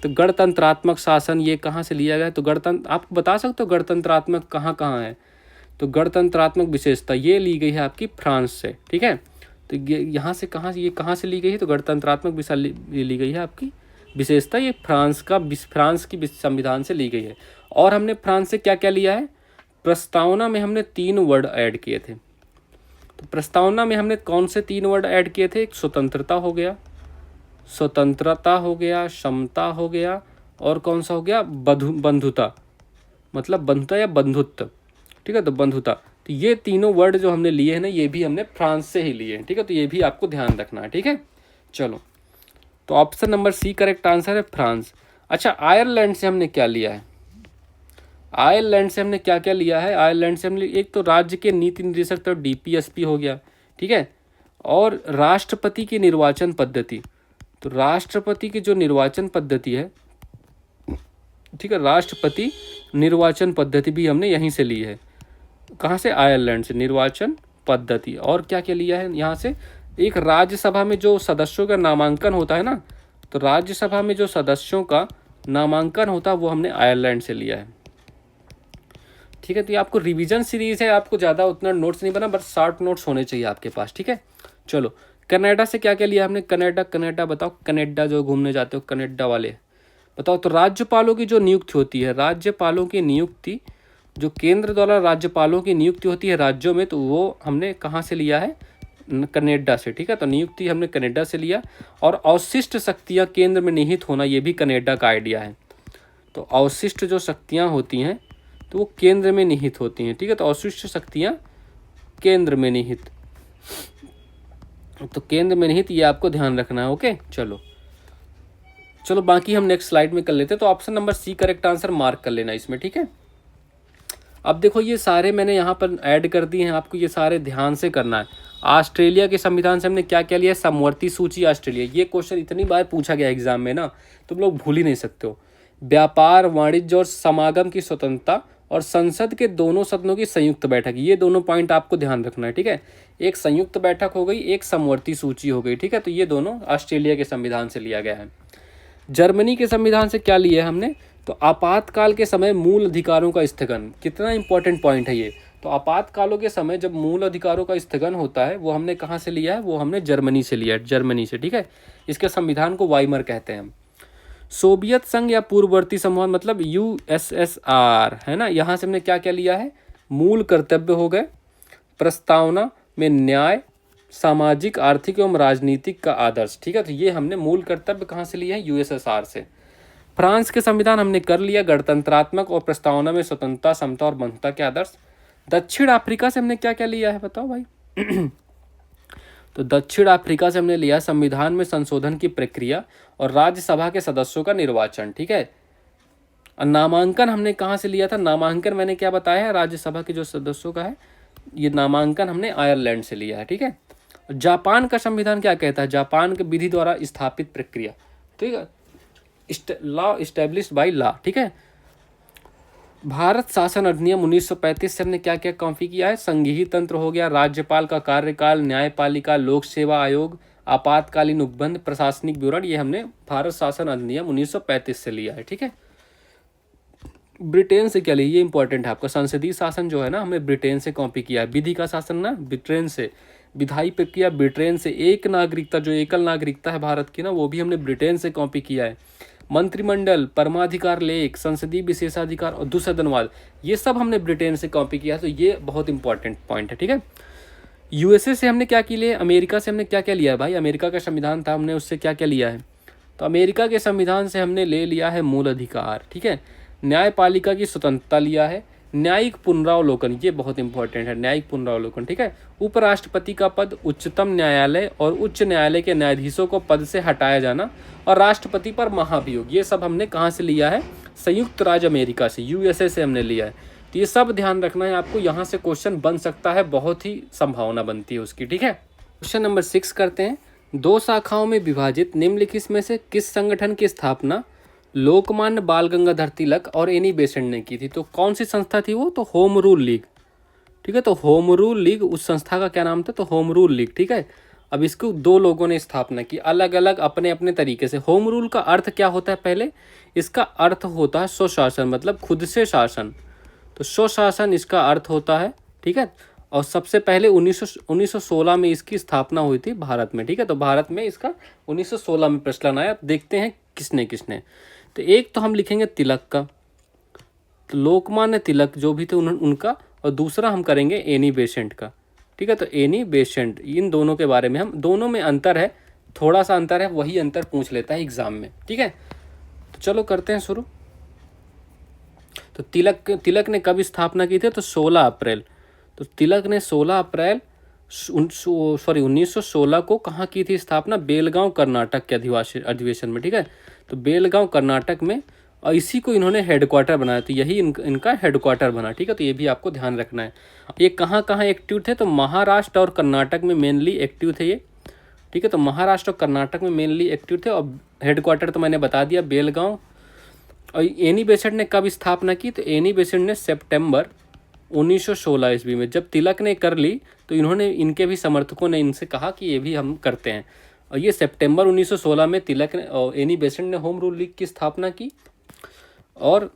Speaker 1: तो गणतंत्रात्मक शासन ये कहाँ से लिया गया है? तो आप बता सकते हो गणतंत्रात्मक कहाँ कहाँ है? तो गणतंत्रात्मक विशेषता ये ली गई है आपकी फ्रांस से, ठीक है। तो ये कहाँ से ली गई है? तो गणतंत्रात्मक ली गई है आपकी विशेषता, ये फ्रांस की संविधान से ली गई है। और हमने फ्रांस से क्या क्या लिया है? प्रस्तावना में हमने 3 वर्ड ऐड किए थे। तो प्रस्तावना में हमने कौन से 3 वर्ड ऐड किए थे? एक स्वतंत्रता हो गया, समता हो गया, और कौन सा हो गया? बंधुता, मतलब बंधुता या बंधुत्व, ठीक है। तो बंधुता, तो ये तीनों वर्ड जो हमने लिए हैं ना, ये भी हमने फ्रांस से ही लिए हैं, ठीक है। तो ये भी आपको ध्यान रखना है, ठीक है। चलो तो option number C correct answer है फ्रांस। अच्छा, आयरलैंड से हमने क्या लिया है? आयरलैंड से हमने क्या क्या लिया है? आयरलैंड से हमने एक तो राज्य के नीति निदेशक तो डीपीएसपी हो गया, ठीक है, और राष्ट्रपति की निर्वाचन पद्धति। तो राष्ट्रपति की जो निर्वाचन पद्धति है, ठीक है, राष्ट्रपति निर्वाचन पद्धति भी हमने यहीं से ली है। कहाँ से? आयरलैंड से निर्वाचन पद्धति। और क्या क्या लिया है यहाँ से? एक राज्यसभा में जो सदस्यों का नामांकन होता है ना, तो राज्यसभा में जो सदस्यों का नामांकन होता है वो हमने आयरलैंड से लिया है, ठीक है। तो ये आपको रिवीजन सीरीज है, आपको ज़्यादा उतना नोट्स नहीं बना, बस शॉर्ट नोट्स होने चाहिए आपके पास, ठीक है। चलो, कनाडा से क्या क्या लिया हमने? कनाडा बताओ, कनाडा जो घूमने जाते हो कनाडा वाले बताओ। तो राज्यपालों की जो नियुक्ति होती है, राज्यपालों की नियुक्ति जो केंद्र द्वारा राज्यपालों की नियुक्ति होती है राज्यों में, तो वो हमने कहाँ से लिया है? कनाडा से, ठीक है। तो नियुक्ति हमने कनाडा से लिया। और अवशिष्ट शक्तियाँ केंद्र में निहित होना, ये भी कनाडा का आइडिया है। तो अवशिष्ट जो शक्तियाँ होती हैं तो वो केंद्र में निहित होती हैं, ठीक है। तो अवशिष्ट शक्तियाँ केंद्र में निहित, तो केंद्र में निहित, ये आपको ध्यान रखना है, ओके। चलो बाकी हम नेक्स्ट स्लाइड में कर लेते हैं। तो option number C correct answer mark कर लेना इसमें, ठीक है। अब देखो ये सारे मैंने यहाँ पर ऐड कर दिए हैं, आपको ये सारे ध्यान से करना है। ऑस्ट्रेलिया के संविधान से हमने क्या क्या लिया? समवर्ती सूची ऑस्ट्रेलिया। ये क्वेश्चन इतनी बार पूछा गया एग्जाम में ना, तुम लोग भूल ही नहीं सकते हो। व्यापार, वाणिज्य और समागम की स्वतंत्रता और संसद के दोनों सदनों की संयुक्त बैठक, ये दोनों पॉइंट आपको ध्यान रखना है, ठीक है। एक संयुक्त बैठक हो गई, एक समवर्ती सूची हो गई, ठीक है। तो ये दोनों ऑस्ट्रेलिया के संविधान से लिया गया है। जर्मनी के संविधान से क्या लिया है हमने? तो आपातकाल के समय मूल अधिकारों का स्थगन। कितना इंपॉर्टेंट पॉइंट है ये। तो आपातकालों के समय जब मूल अधिकारों का स्थगन होता है, वो हमने कहाँ से लिया है? वो हमने जर्मनी से लिया है, जर्मनी से, ठीक है। इसके संविधान को वाइमर कहते हैं हम। सोवियत संघ या पूर्ववर्ती समूह मतलब यूएसएसआर, है ना, यहाँ से हमने क्या क्या लिया है? मूल कर्तव्य हो गए, प्रस्तावना में न्याय, सामाजिक, आर्थिक एवं राजनीतिक का आदर्श, ठीक है। तो ये हमने मूल कर्तव्य कहाँ से लिए हैं? यूएसएसआर से। फ्रांस के संविधान हमने कर लिया, गणतंत्रात्मक और प्रस्तावना में स्वतंत्रता, समता और बंधुता के आदर्श। दक्षिण अफ्रीका से हमने क्या क्या लिया है बताओ भाई? तो दक्षिण अफ्रीका से हमने लिया संविधान में संशोधन की प्रक्रिया और राज्यसभा के सदस्यों का निर्वाचन, ठीक है। और नामांकन हमने कहाँ से लिया था? नामांकन मैंने क्या बताया है? राज्यसभा के जो सदस्यों का है, ये नामांकन हमने आयरलैंड से लिया है, ठीक है। जापान का संविधान क्या कहता है? जापान के विधि द्वारा स्थापित प्रक्रिया, ठीक है, लॉ इस्टेब्लिश्ड बाय लॉ, ठीक है। भारत शासन अधिनियम 1935 से हमने क्या क्या कॉपी किया है? संघीय तंत्र हो गया, राज्यपाल का कार्यकाल, न्यायपालिका, लोक सेवा आयोग, आपातकालीन उपबंध, प्रशासनिक विवरण, ये हमने भारत शासन अधिनियम 1935 से लिया है, ठीक है। ब्रिटेन से क्या लिया? ये इंपॉर्टेंट है आपका। संसदीय शासन जो है ना, हमने ब्रिटेन से कॉपी किया है। विधि का शासन ना ब्रिटेन से, विधायी प्रक्रिया ब्रिटेन से, एक नागरिकता जो एकल नागरिकता है भारत की ना, वो भी हमने ब्रिटेन से कॉपी किया है। मंत्रिमंडल, परमाधिकार लेख, संसदीय विशेषाधिकार और दुसदनवाद, ये सब हमने ब्रिटेन से कॉपी किया है। तो ये बहुत इंपॉर्टेंट पॉइंट है, ठीक है। यूएसए से हमने क्या किया? अमेरिका से हमने क्या क्या लिया है भाई? अमेरिका का संविधान था, हमने उससे क्या क्या लिया है? तो अमेरिका के संविधान से हमने ले लिया है मूल अधिकार, ठीक है। न्यायपालिका की स्वतंत्रता लिया है। न्यायिक पुनरावलोकन, ये बहुत इंपॉर्टेंट है, न्यायिक पुनरावलोकन, ठीक है। उपराष्ट्रपति का पद, उच्चतम न्यायालय और उच्च न्यायालय के न्यायाधीशों को पद से हटाया जाना और राष्ट्रपति पर महाभियोग, ये सब हमने कहाँ से लिया है? संयुक्त राज्य अमेरिका से, यूएसए से हमने लिया है। तो ये सब ध्यान रखना है आपको, यहाँ से क्वेश्चन बन सकता है, बहुत ही संभावना बनती है उसकी, ठीक है। क्वेश्चन नंबर 6 करते हैं। दो शाखाओं में विभाजित निम्नलिखित में से किस संगठन की स्थापना लोकमान्य बाल गंगाधर तिलक और एनी बेसेंट ने की थी? तो कौन सी संस्था थी वो? तो होम रूल लीग, ठीक है। तो होम रूल लीग, उस संस्था का क्या नाम था? तो होम रूल लीग, ठीक है। अब इसको दो लोगों ने स्थापना की, अलग अलग अपने अपने तरीके से। होम रूल का अर्थ क्या होता है? पहले इसका अर्थ होता है स्वशासन, मतलब खुद से शासन। तो स्वशासन इसका अर्थ होता है, ठीक है। और सबसे पहले 1916 में इसकी स्थापना हुई थी भारत में, ठीक है। तो भारत में इसका 1916 में प्रचलन आया। अब देखते हैं किसने किसने। तो एक तो हम लिखेंगे तिलक का, तो लोकमान्य तिलक जो भी थे उनका, और दूसरा हम करेंगे एनी बेसेंट का, ठीक है। तो एनी बेसेंट, इन दोनों के बारे में हम, दोनों में अंतर है, थोड़ा सा अंतर है, वही अंतर पूछ लेता है एग्जाम में, ठीक है। तो चलो करते हैं शुरू। तो तिलक ने कब स्थापना की थी? तो 16 अप्रैल। तो तिलक ने 16 अप्रैल 1916 को कहाँ की थी स्थापना? बेलगांव कर्नाटक के अधिवेशन में, ठीक है। तो बेलगांव कर्नाटक में, और इसी को इन्होंने हेडक्वार्टर बनाया, तो यही इनका हेडक्वार्टर बना, ठीक है। तो ये भी आपको ध्यान रखना है। ये कहाँ कहाँ एक्टिव थे? तो महाराष्ट्र और कर्नाटक में मेनली एक्टिव थे ये, ठीक है। तो महाराष्ट्र और कर्नाटक में मेनली एक्टिव थे, और हेडक्वार्टर तो मैंने बता दिया बेलगांव। और एनी बेसेंट ने कब स्थापना की? तो एनी बेसेंट ने सितंबर 1916 ईस्वी में। जब तिलक ने कर ली तो इन्होंने, इनके भी समर्थकों ने इनसे कहा कि ये भी हम करते हैं, और ये सितंबर 1916 में तिलक ने और एनी बेसेंट ने होम रूल लीग की स्थापना की। और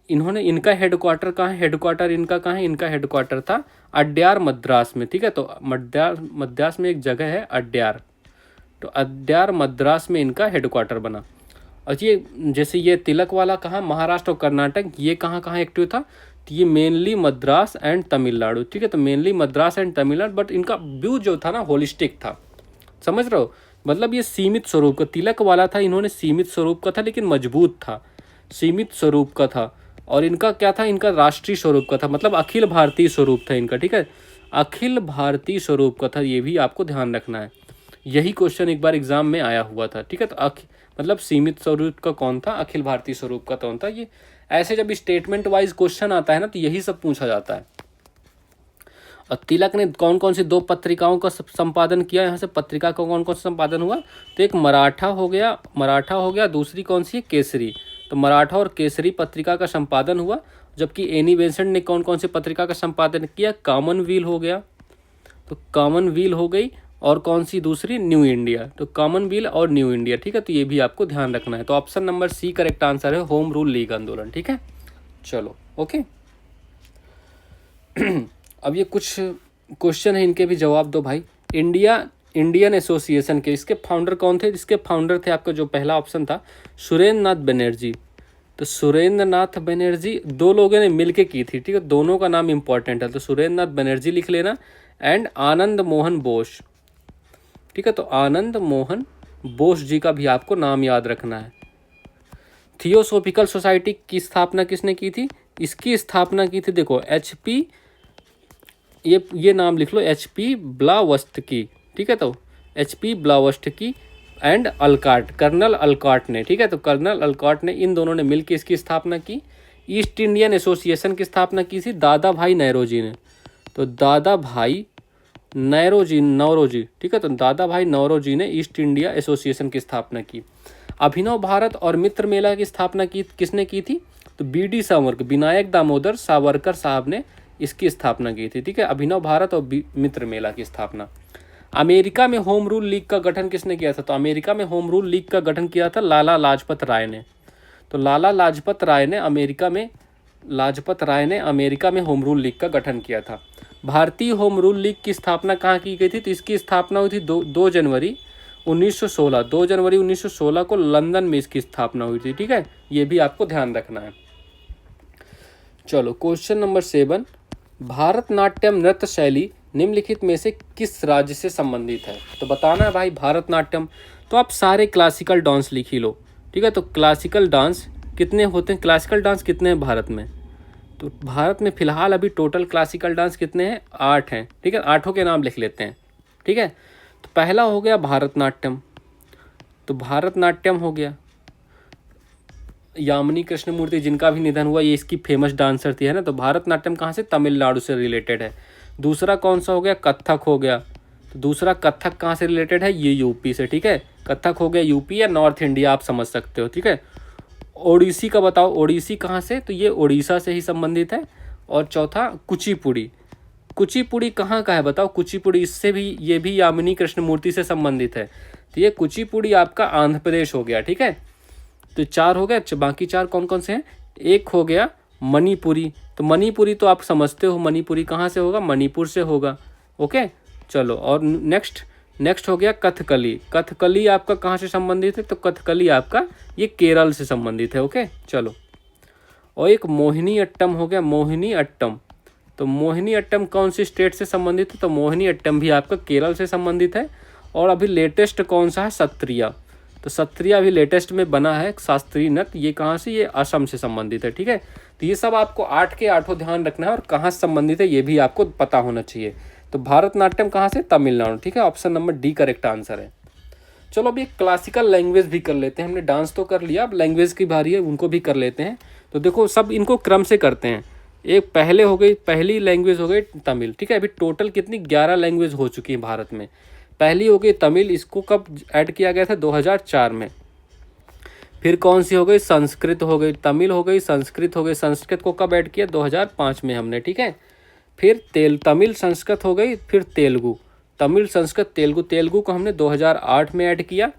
Speaker 1: इन्होंने, इनका हेडक्वार्टर कहाँ है? हेडक्वार्टर इनका कहाँ है? इनका हेडक्वार्टर था अड्यार मद्रास में, ठीक है। तो मद्रास में एक जगह है अड्यार, तो अड्यार मद्रास में इनका हेडक्वार्टर बना। और ये जैसे ये तिलक वाला कहाँ? महाराष्ट्र और कर्नाटक, ये कहाँ कहाँ एक्टिव था? तो ये मेनली मद्रास एंड तमिलनाडु, ठीक है। तो mainly Madras and Tamil Nadu, but इनका व्यू जो था ना होलिस्टिक था, समझ रहे हो? मतलब ये सीमित स्वरूप का, तिलक वाला था, इन्होंने सीमित स्वरूप का था लेकिन मजबूत था, सीमित स्वरूप का था। और इनका क्या था? इनका राष्ट्रीय स्वरूप का था, मतलब अखिल भारतीय स्वरूप था इनका, ठीक है। अखिल भारतीय स्वरूप का था, ये भी आपको ध्यान रखना है। यही क्वेश्चन एक बार एग्जाम में आया हुआ था, ठीक है। तो मतलब सीमित स्वरूप का कौन था? अखिल भारतीय स्वरूप का कौन था? ये ऐसे जब स्टेटमेंट वाइज क्वेश्चन आता है ना, तो यही सब पूछा जाता है। और तिलक ने कौन कौन सी 2 पत्रिकाओं का संपादन किया? यहाँ से पत्रिका का कौन कौन सा संपादन हुआ? तो एक मराठा हो गया, दूसरी कौन सी है? केसरी। तो मराठा और केसरी पत्रिका का संपादन हुआ। जबकि एनी बेसेंट ने कौन कौन सी पत्रिका का संपादन किया? कॉमनवेल्थ हो गया, तो कॉमनवेल्थ हो गई, और कौन सी दूसरी? New India. तो कॉमनवेल्थ और न्यू इंडिया, ठीक है। तो ये भी आपको ध्यान रखना है। तो option number C correct answer है, होम रूल लीग आंदोलन, ठीक है। चलो ओके। अब ये कुछ क्वेश्चन है, इनके भी जवाब दो भाई। इंडियन एसोसिएशन के इसके फाउंडर कौन थे? इसके फाउंडर थे आपका जो पहला ऑप्शन था सुरेंद्र नाथ बनर्जी। तो सुरेंद्र नाथ बनर्जी 2 लोगों ने मिलके की थी, ठीक है। दोनों का नाम इंपॉर्टेंट है, तो सुरेंद्र नाथ बनर्जी लिख लेना, एंड आनंद मोहन बोस, ठीक है। तो आनंद मोहन बोस जी का भी आपको नाम याद रखना है। थियोसॉफिकल सोसाइटी की स्थापना किसने की थी? इसकी स्थापना की थी, देखो HP, ये नाम लिख लो, HP ब्लावत्स्की, ठीक है। तो HP Blavatsky and Olcott, Colonel Olcott ने, ठीक है। तो कर्नल अलकाट ने, इन दोनों ने मिलकर इसकी स्थापना की। ईस्ट इंडियन एसोसिएशन की स्थापना की थी दादा भाई नौरोजी ने। तो दादा भाई नौरोजी, ठीक है। तो दादा भाई नौरोजी ने ईस्ट इंडिया एसोसिएशन की स्थापना की। अभिनव भारत और मित्र मेला की स्थापना की किसने की थी? तो BD सावरकर, विनायक दामोदर सावरकर साहब ने इसकी स्थापना की थी, ठीक है। अभिनव भारत और मित्र मेला की स्थापना। अमेरिका में होम रूल लीग का गठन किसने किया था? तो अमेरिका में होम रूल लीग का गठन किया था लाला लाजपत राय ने। तो लाला लाजपत राय ने अमेरिका में होम रूल लीग का गठन किया था। भारतीय होम रूल लीग की स्थापना कहाँ की गई थी? तो इसकी स्थापना हुई थी 2 जनवरी 1916। 2 जनवरी 1916 को लंदन में इसकी स्थापना हुई थी, ठीक है। ये भी आपको ध्यान रखना है। चलो क्वेश्चन नंबर 7, भारतनाट्यम नृत्य शैली निम्नलिखित में से किस राज्य से संबंधित है? तो बताना है भाई भारतनाट्यम। तो आप सारे क्लासिकल डांस लिख ही लो, ठीक है। तो क्लासिकल डांस कितने होते हैं? क्लासिकल डांस कितने हैं भारत में? तो भारत में फिलहाल अभी टोटल क्लासिकल डांस कितने हैं? 8 हैं, ठीक है। 8 के नाम लिख लेते हैं, ठीक है। तो पहला हो गया भारतनाट्यम, तो भारतनाट्यम हो गया। यामिनी कृष्णमूर्ति जिनका भी निधन हुआ, ये इसकी फेमस डांसर थी, है ना। तो भारतनाट्यम कहाँ से? तमिलनाडु से रिलेटेड है। दूसरा कौन सा हो गया? कथक हो गया। तो दूसरा कथक कहाँ से रिलेटेड है? ये यूपी से, ठीक है। कथक हो गया यूपी या नॉर्थ इंडिया, आप समझ सकते हो, ठीक है। ओडिसी का बताओ, ओडिसी कहाँ से? तो ये उड़ीसा से ही संबंधित है। और चौथा कुचिपुड़ी, कुचिपुड़ी कहाँ का है बताओ? कुचिपुड़ी, इससे भी, ये भी यामिनी कृष्णमूर्ति से संबंधित है। तो ये कुचिपुड़ी आपका आंध्र प्रदेश हो गया, ठीक है। तो 4 हो गया, बाकी 4 कौन कौन से हैं? एक हो गया मणिपुरी। तो मणिपुरी तो आप समझते हो, मणिपुरी कहाँ से होगा? मणिपुर से होगा, ओके। चलो, और नेक्स्ट हो गया कथकली। कथकली आपका कहाँ से संबंधित है? तो कथकली आपका ये केरल से संबंधित है, ओके। चलो, और एक मोहिनी अट्टम हो गया, मोहिनी अट्टम। तो मोहिनी अट्टम कौन सी स्टेट से संबंधित है? तो मोहिनी अट्टम भी आपका केरल से संबंधित है। और अभी लेटेस्ट कौन सा है? सत्रिया। तो सत्रिय अभी लेटेस्ट में बना है शास्त्रीय नृत्य, ये कहाँ से, ये असम से संबंधित है। ठीक है, तो ये सब आपको 8 के 8 ध्यान रखना है और कहाँ से संबंधित है ये भी आपको पता होना चाहिए। तो भरतनाट्यम कहाँ से, तमिलनाडु। ठीक है, option number D correct answer है। चलो अभी क्लासिकल लैंग्वेज भी कर लेते हैं, हमने डांस तो कर लिया, अब लैंग्वेज की बारी है, उनको भी कर लेते हैं। तो देखो सब इनको क्रम से करते हैं, एक पहले हो गई, पहली लैंग्वेज हो गई तमिल। ठीक है, अभी टोटल कितनी 11 लैंग्वेज हो चुकी है भारत में। पहली हो गई तमिल, इसको कब ऐड किया गया था, 2004 में। फिर कौन सी हो गई, संस्कृत हो गई, तमिल हो गई, संस्कृत हो गई, संस्कृत को कब ऐड किया, 2005 में हमने। ठीक है, फिर तमिल संस्कृत हो गई, फिर तेलुगु, तमिल संस्कृत तेलुगु, तेलुगु को हमने 2008 में ऐड किया।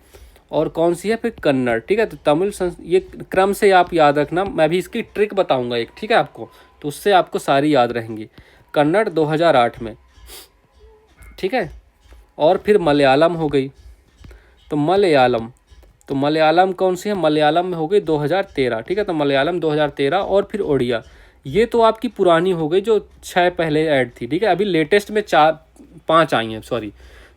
Speaker 1: और कौन सी है फिर कन्नड़। ठीक है, तो तमिल ये क्रम से आप याद रखना, मैं भी इसकी ट्रिक बताऊंगा एक, ठीक है आपको, तो उससे आपको सारी याद रहेंगी। कन्नड़ 2008 में। ठीक है, और फिर मलयालम हो गई, तो मलयालम कौन सी है, मलयालम में हो गई 2013। ठीक है, तो मलयालम 2013। और फिर ओडिया, ये तो आपकी पुरानी हो गई जो 6 पहले ऐड थी। ठीक है, अभी लेटेस्ट में 5 आई हैं, सॉरी।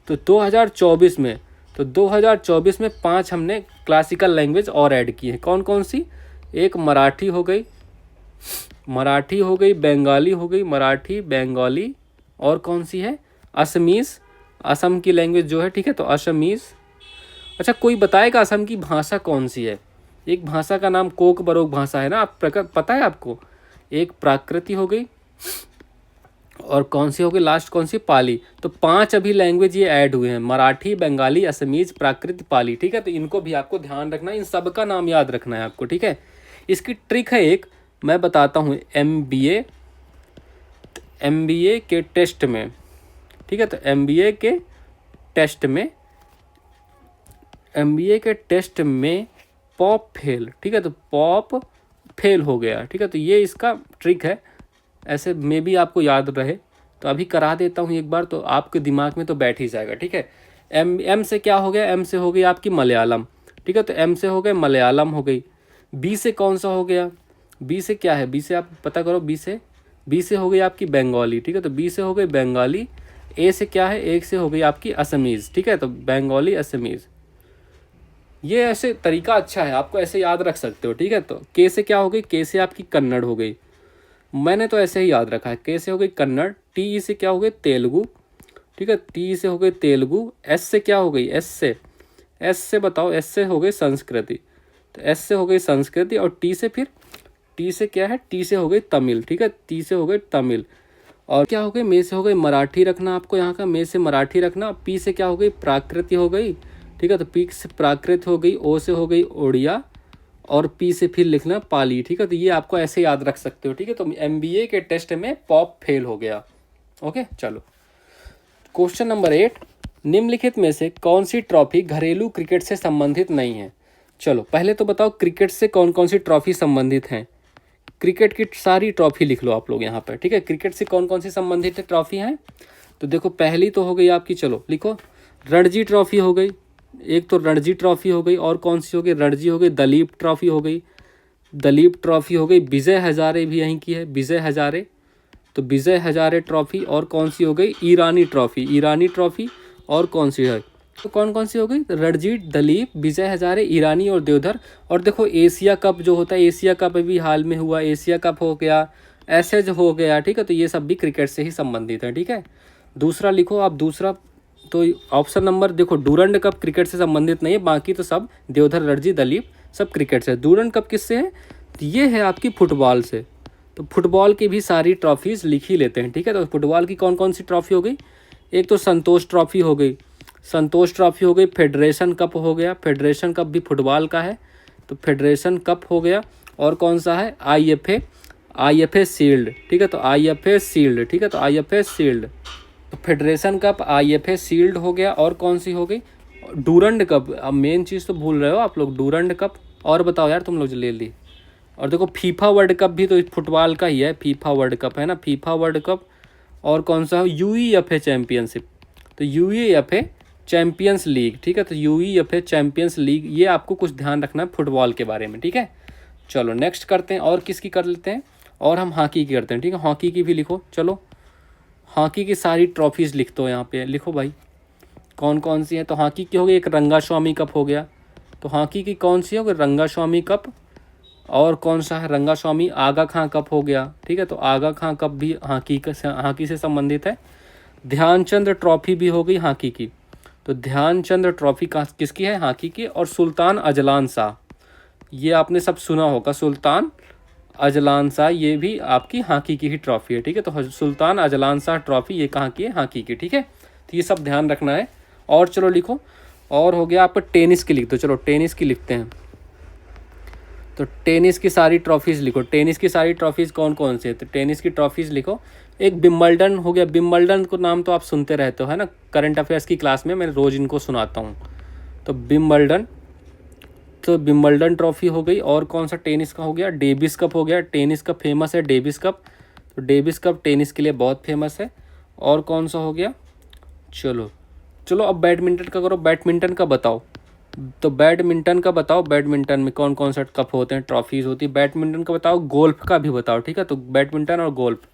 Speaker 1: तो 2024 में, तो 2024 में 5 हमने क्लासिकल लैंग्वेज और ऐड की है। कौन कौन सी, एक मराठी हो गई, बंगाली हो गई, मराठी बंगाली, और कौन सी है, असमीज़, असम की लैंग्वेज जो है। ठीक है, तो असमीज़। अच्छा, कोई बताएगा असम की भाषा कौन सी है। एक भाषा का नाम कोकबरोक भाषा है ना, आप पता है आपको। एक प्राकृति हो गई, और कौन सी हो गई लास्ट, कौन सी, पाली। तो 5 अभी लैंग्वेज ये ऐड हुए हैं, मराठी, बंगाली, असमीज, प्राकृत, पाली। ठीक है, तो इनको भी आपको ध्यान रखना है, इन सब का नाम याद रखना है आपको। ठीक है, इसकी ट्रिक है एक, मैं बताता हूँ। MBA के टेस्ट में, ठीक है, तो MBA के टेस्ट में पॉप फेल। ठीक है, तो पॉप फेल हो गया। ठीक है, तो ये इसका ट्रिक है, ऐसे में भी आपको याद रहे। तो अभी करा देता हूँ एक बार, तो आपके दिमाग में तो बैठ ही जाएगा। ठीक है, एम से क्या हो गया, एम से हो गई आपकी मलयालम। ठीक है, तो एम से हो गए मलयालम हो गई। बी से कौन सा हो गया, बी से क्या है, बी से आप पता करो, बी से हो गई आपकी बंगाली। ठीक है, तो बी से हो गई बंगाली। ए से क्या है, एक से हो गई आपकी असमीज़। ठीक है, तो बंगाली, असमीज़। ये ऐसे तरीका अच्छा है, आपको ऐसे याद रख सकते हो। ठीक है, तो के से क्या हो गई, के से आपकी कन्नड़ हो गई, मैंने तो ऐसे ही याद रखा है। के से हो गई कन्नड़, टी से क्या हो गई, तेलुगु। ठीक है, टी से हो गई तेलुगु। एस से क्या हो गई, एस से बताओ, एस से हो गई संस्कृति, तो एस से हो गई संस्कृति। और टी से क्या है, टी से हो गई तमिल। ठीक है, टी से हो गई तमिल। और क्या हो गई, मे से हो गई मराठी रखना आपको यहाँ का, मे से मराठी रखना। पी से क्या हो गई, प्राकृति हो गई। ठीक है, तो पी से प्राकृत हो गई। ओ से हो गई ओडिया, और पी से फिर लिखना पाली। ठीक है, तो ये आपको ऐसे याद रख सकते हो। ठीक है, तो MBA के टेस्ट में पॉप फेल हो गया। ओके, चलो क्वेश्चन नंबर 8, निम्नलिखित में से कौन सी ट्रॉफी घरेलू क्रिकेट से संबंधित नहीं है। चलो पहले तो बताओ क्रिकेट से कौन कौन सी ट्रॉफी संबंधित हैं। क्रिकेट की सारी ट्रॉफी लिख लो आप लोग यहाँ पर। ठीक है, क्रिकेट से कौन कौन सी संबंधित ट्रॉफी हैं, तो देखो पहली तो हो गई आपकी, चलो लिखो, रणजी ट्रॉफी हो गई, एक तो रणजी ट्रॉफी हो गई। और कौन सी हो गई, रणजी हो गई, दलीप ट्रॉफी हो गई, विजय हजारे भी यहीं की है, विजय हजारे, तो विजय हजारे ट्रॉफी। और कौन सी हो गई, ईरानी ट्रॉफी। और कौन सी है, तो कौन कौन सी हो गई, रणजी, दलीप, विजय हजारे, ईरानी और देवधर। और देखो एशिया कप जो होता है, एशिया कप अभी हाल में हुआ, एशिया कप हो गया, एसेज हो गया। ठीक है, तो ये सब भी क्रिकेट से ही संबंधित है। ठीक है, दूसरा लिखो आप, दूसरा तो ऑप्शन नंबर देखो, डूरंड कप क्रिकेट से संबंधित नहीं है, बाकी तो सब देवधर, रणजी, दलीप सब क्रिकेट से। डूरंड कप किससे है, तो ये है आपकी फुटबॉल से। तो फुटबॉल की भी सारी ट्रॉफीज़ लिख ही लेते हैं। ठीक है, तो फुटबॉल की कौन कौन सी ट्रॉफी हो गई, एक तो संतोष ट्रॉफी हो गई, फेडरेशन कप हो गया, फेडरेशन कप भी फुटबॉल का है, तो फेडरेशन कप हो गया। और कौन सा है, IFA शील्ड। ठीक है, तो IFA शील्ड। ठीक है, तो IFA शील्ड, तो फेडरेशन कप, IFA शील्ड हो गया। और कौन सी हो गई, डूरंड कप। अब मेन चीज़ तो भूल रहे हो आप लोग, डूरंड कप। और बताओ यार तुम लोग जो ले ली। और देखो फीफा वर्ल्ड कप भी तो फुटबॉल का ही है, फीफा वर्ल्ड कप है ना, फीफा वर्ल्ड कप। और कौन सा, UEFA चैम्पियनशिप, तो UEFA चैम्पियंस लीग। ठीक है, तो UEFA चैम्पियंस लीग, ये आपको कुछ ध्यान रखना है फुटबॉल के बारे में। ठीक है, चलो नेक्स्ट करते हैं, और किसकी कर लेते हैं, और हम हॉकी की करते हैं। ठीक है, हॉकी की भी लिखो, चलो हॉकी की सारी ट्रॉफीज़ लिख दो यहाँ पे, लिखो भाई कौन कौन सी हैं। तो हॉकी की हो गई, एक रंगास्वामी कप हो गया, तो हॉकी की कौन सी है, रंगास्वामी कप। और कौन सा है, रंगास्वामी आगा खां कप हो गया, ठीक है। तो आगा खां कप भी हॉकी से संबंधित है। ध्यानचंद ट्रॉफी भी हो गई हॉकी की। तो ध्यानचंद ट्रॉफी किसकी है, हॉकी की। और सुल्तान अजलान शाह, ये आपने सब सुना होगा, सुल्तान अजलान शाह, ये भी आपकी हॉकी की ही ट्रॉफी है, ठीक है। तो सुल्तान अजलान शाह ट्रॉफी ये कहाँ की है, हॉकी की, ठीक है। तो ये सब ध्यान रखना है। और चलो लिखो, और हो गया आपका टेनिस की लिख दो। चलो टेनिस की लिखते हैं। तो टेनिस की सारी ट्रॉफीज़ लिखो। टेनिस की सारी ट्रॉफीज़ कौन कौन सी है, तो टेनिस की ट्रॉफीज़ लिखो। एक विंबलडन हो गया, विंबलडन को नाम तो आप सुनते रहते हो, है ना, करंट अफेयर्स की क्लास में मैं रोज़ इनको सुनाता हूँ। तो विंबलडन, तो विंबलडन ट्रॉफी हो गई। और कौन सा टेनिस का हो गया, डेविस कप हो गया। टेनिस का फेमस है डेविस कप, तो डेविस कप टेनिस के लिए बहुत फेमस है। और कौन सा हो गया, चलो चलो अब बैडमिंटन का करो। बैडमिंटन का बताओ, तो बैडमिंटन का बताओ, बैडमिंटन में कौन कौन सा कप होते हैं, ट्रॉफीज़ होती है, बैडमिंटन का बताओ। गोल्फ का भी बताओ, ठीक है। तो बैडमिंटन और गोल्फ,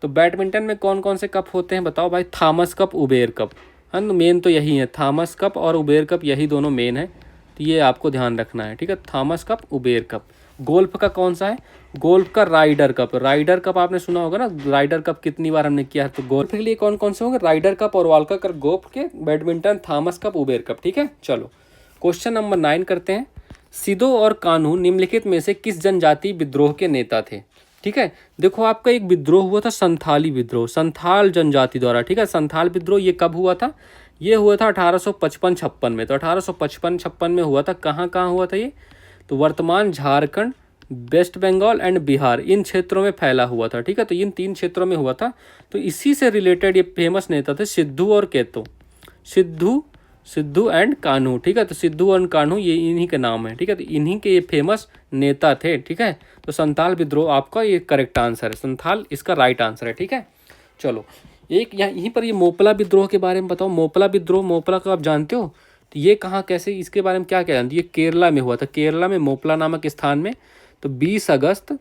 Speaker 1: तो बैडमिंटन में कौन कौन से कप होते हैं बताओ भाई। थॉमस कप, उबेर कप, है ना, मेन तो यही है, थॉमस कप और उबेर कप, यही दोनों मेन है। तो ये आपको ध्यान रखना है, ठीक है, Thomas cup, Uber cup. Golf का कौन सा है, गोल्फ का राइडर कप। राइडर कप आपने सुना होगा ना, राइडर कप कितनी बार हमने किया है। तो गोल्फ के लिए कौन कौन से होंगे, राइडर कप और वाल्का कप गोल्फ के, badminton Thomas cup, Uber cup, ठीक है। चलो क्वेश्चन नंबर 9 करते हैं। सिदो और कान्हू निम्नलिखित में से किस जनजाति विद्रोह के नेता थे, ठीक है। देखो आपका एक विद्रोह हुआ था, संथाली विद्रोह, संथाल जनजाति द्वारा, ठीक है। संथाल विद्रोह ये कब हुआ था, ये हुआ था 1855-56 में। तो 1855-56 में हुआ था। कहाँ कहाँ हुआ था ये, तो वर्तमान झारखंड, वेस्ट बंगाल एंड बिहार, इन क्षेत्रों में फैला हुआ था, ठीक है। तो इन 3 क्षेत्रों में हुआ था। तो इसी से रिलेटेड ये फेमस नेता थे सिद्धू और केतो, सिद्धू एंड कान्हू, ठीक है। तो सिद्धू और कान्हू ये इन्हीं के नाम है, ठीक है। तो इन्हीं के ये फेमस नेता थे, ठीक है। तो संथाल विद्रोह आपका ये करेक्ट आंसर है, संथाल इसका राइट आंसर है, ठीक है। चलो एक यहीं पर ये मोपला विद्रोह के बारे में बताओ। मोपला विद्रोह, मोपला को आप जानते हो, तो ये कहाँ कैसे, इसके बारे में क्या क्या जानते हो। ये केरला में हुआ था, केरला में मोपला नामक स्थान में। तो 20 अगस्त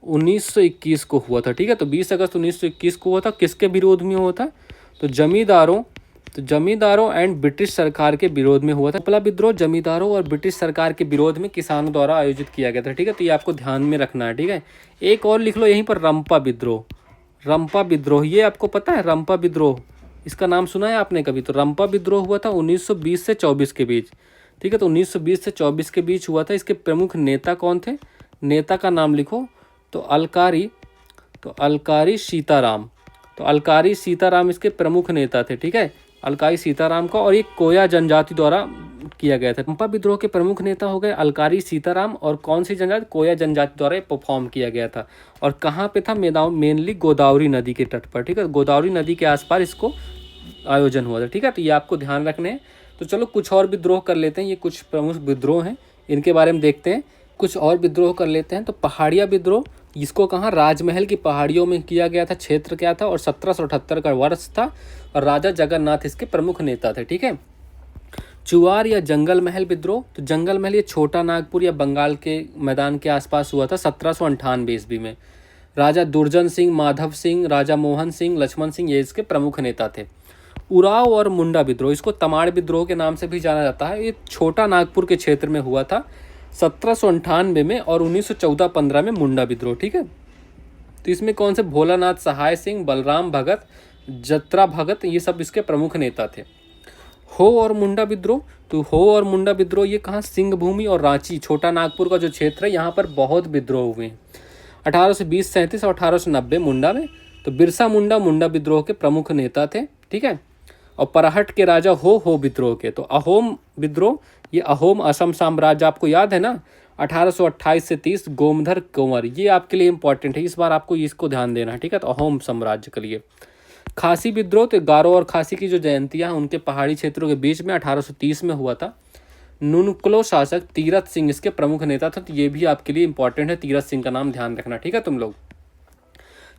Speaker 1: 1921 को हुआ था, ठीक है। तो 20 अगस्त 1921 को हुआ था। किसके विरोध में हुआ था, तो जमींदारों एंड ब्रिटिश सरकार के विरोध में हुआ था। मोपला विद्रोह जमींदारों और ब्रिटिश सरकार के विरोध में किसानों द्वारा आयोजित किया गया था, ठीक है। तो ये आपको ध्यान में रखना है, ठीक है। एक और लिख लो यहीं पर, रंपा विद्रोह। रंपा विद्रोह ये आपको पता है, रंपा विद्रोह इसका नाम सुना है आपने कभी। तो रंपा विद्रोह हुआ था 1920 से 24 के बीच, ठीक है। तो 1920 से 24 के बीच हुआ था। इसके प्रमुख नेता कौन थे, नेता का नाम लिखो। तो अलकारी सीताराम, तो अलकारी सीताराम इसके प्रमुख नेता थे, ठीक है, अलकारी सीताराम का। और ये कोया जनजाति द्वारा किया गया था। रंपा विद्रोह के प्रमुख नेता हो गए अलकारी सीताराम, और कौन सी जनजाति, कोया जनजाति द्वारा परफॉर्म किया गया था। और कहाँ पे था, मेनली गोदावरी नदी के तट पर, ठीक है। गोदावरी नदी के आसपास इसको आयोजन हुआ था, ठीक है। तो ये आपको ध्यान रखने हैं। तो चलो कुछ और विद्रोह कर लेते हैं, ये कुछ प्रमुख विद्रोह हैं, इनके बारे में देखते हैं। कुछ और विद्रोह कर लेते हैं। तो पहाड़िया विद्रोह, इसको कहाँ, राजमहल की पहाड़ियों में किया गया था। क्षेत्र क्या था, और 1778 का वर्ष था। और राजा जगन्नाथ इसके प्रमुख नेता थे, ठीक है। चुआर या जंगल महल विद्रोह, तो जंगल महल ये छोटा नागपुर या बंगाल के मैदान के आसपास हुआ था 1798 ईस्वी में। राजा दुर्जन सिंह, माधव सिंह, राजा मोहन सिंह, लक्ष्मण सिंह ये इसके प्रमुख नेता थे। उराव और मुंडा विद्रोह, इसको तमाड़ विद्रोह के नाम से भी जाना जाता है। ये छोटा नागपुर के क्षेत्र में हुआ था 1798 में। और 1914-15 में मुंडा विद्रोह, ठीक है। तो इसमें कौन से, भोलानाथ सहाय सिंह, बलराम भगत, जत्रा भगत, ये सब इसके प्रमुख नेता थे। हो और मुंडा विद्रोह, तो हो और मुंडा विद्रोह ये कहाँ, सिंह भूमि और रांची, छोटा नागपुर का जो क्षेत्र है, यहाँ पर बहुत विद्रोह हुए हैं 1820-37 और 1890 मुंडा में। तो बिरसा मुंडा मुंडा विद्रोह के प्रमुख नेता थे, ठीक है। और परहट के राजा हो विद्रोह के। तो अहोम विद्रोह, ये अहोम असम साम्राज्य, आपको याद है ना, 1828 से 30, गोमधर कंवर, ये आपके लिए इंपॉर्टेंट है, इस बार आपको इसको ध्यान देना है, ठीक है। तो अहोम साम्राज्य के लिए। खासी विद्रोह, तो गारो और खासी की जो जयंतियाँ हैं उनके पहाड़ी क्षेत्रों के बीच में 1830 में हुआ था। नुनकुलो शासक तीरथ सिंह इसके प्रमुख नेता था। तो ये भी आपके लिए इंपॉर्टेंट है, तीरथ सिंह का नाम ध्यान रखना, ठीक है तुम लोग।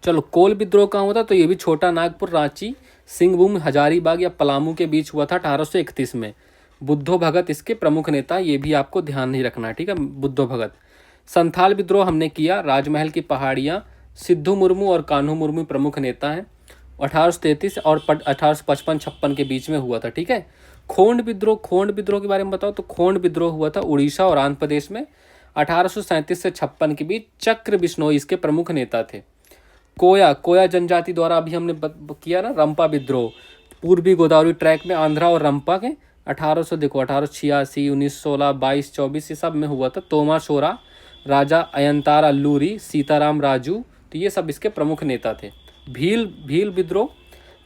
Speaker 1: चलो कोल विद्रोह कहाँ हुआ था, तो ये भी छोटा नागपुर, रांची, सिंहभूम, हजारीबाग या पलामू के बीच हुआ था 1831 में। बुद्धो भगत इसके प्रमुख नेता, ये भी आपको ध्यान नहीं रखना है, ठीक है, बुद्धो भगत। संथाल विद्रोह हमने किया, राजमहल की पहाड़ियाँ, सिद्धू मुर्मू और कान्हू मुर्मू प्रमुख नेता हैं। 1833 और 1855-56 के बीच में हुआ था, ठीक है। खोंड विद्रोह के बारे में बताओ तो खोंड विद्रोह हुआ था उड़ीसा और आंध्र प्रदेश में 1837 से 56 के बीच। चक्र बिश्नोई इसके प्रमुख नेता थे। कोया जनजाति द्वारा अभी हमने किया ना रंपा विद्रोह, पूर्वी गोदावरी ट्रैक में आंध्रा और रंपा के 1886, 1916, 22, 24 ये सब में हुआ था। तोमा शोरा, राजा अयंतार अल्लूरी, सीताराम राजू, तो ये सब इसके प्रमुख नेता थे। भील विद्रोह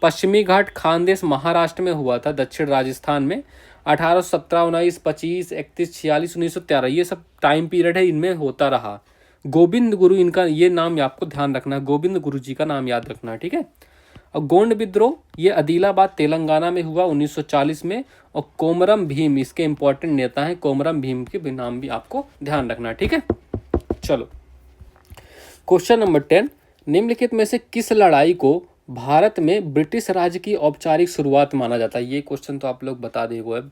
Speaker 1: पश्चिमी घाट खानदेश महाराष्ट्र में हुआ था, दक्षिण राजस्थान में 1817, 19, 25, 31, 46, 1913 ये सब टाइम पीरियड है, इनमें होता रहा। गोविंद गुरु इनका ये नाम आपको ध्यान रखना है, गोविंद गुरु जी का नाम याद रखना है, ठीक है। और गोंड विद्रोह ये आदिलाबाद तेलंगाना में हुआ 1940 में। और कोमरम भीम इसके इंपॉर्टेंट नेता हैं, कोमरम भीम के भी नाम भी आपको ध्यान रखना है, ठीक है। चलो क्वेश्चन नंबर 10, निम्नलिखित में से किस लड़ाई को भारत में ब्रिटिश राज की औपचारिक शुरुआत माना जाता है। ये क्वेश्चन तो आप लोग बता देगो, अब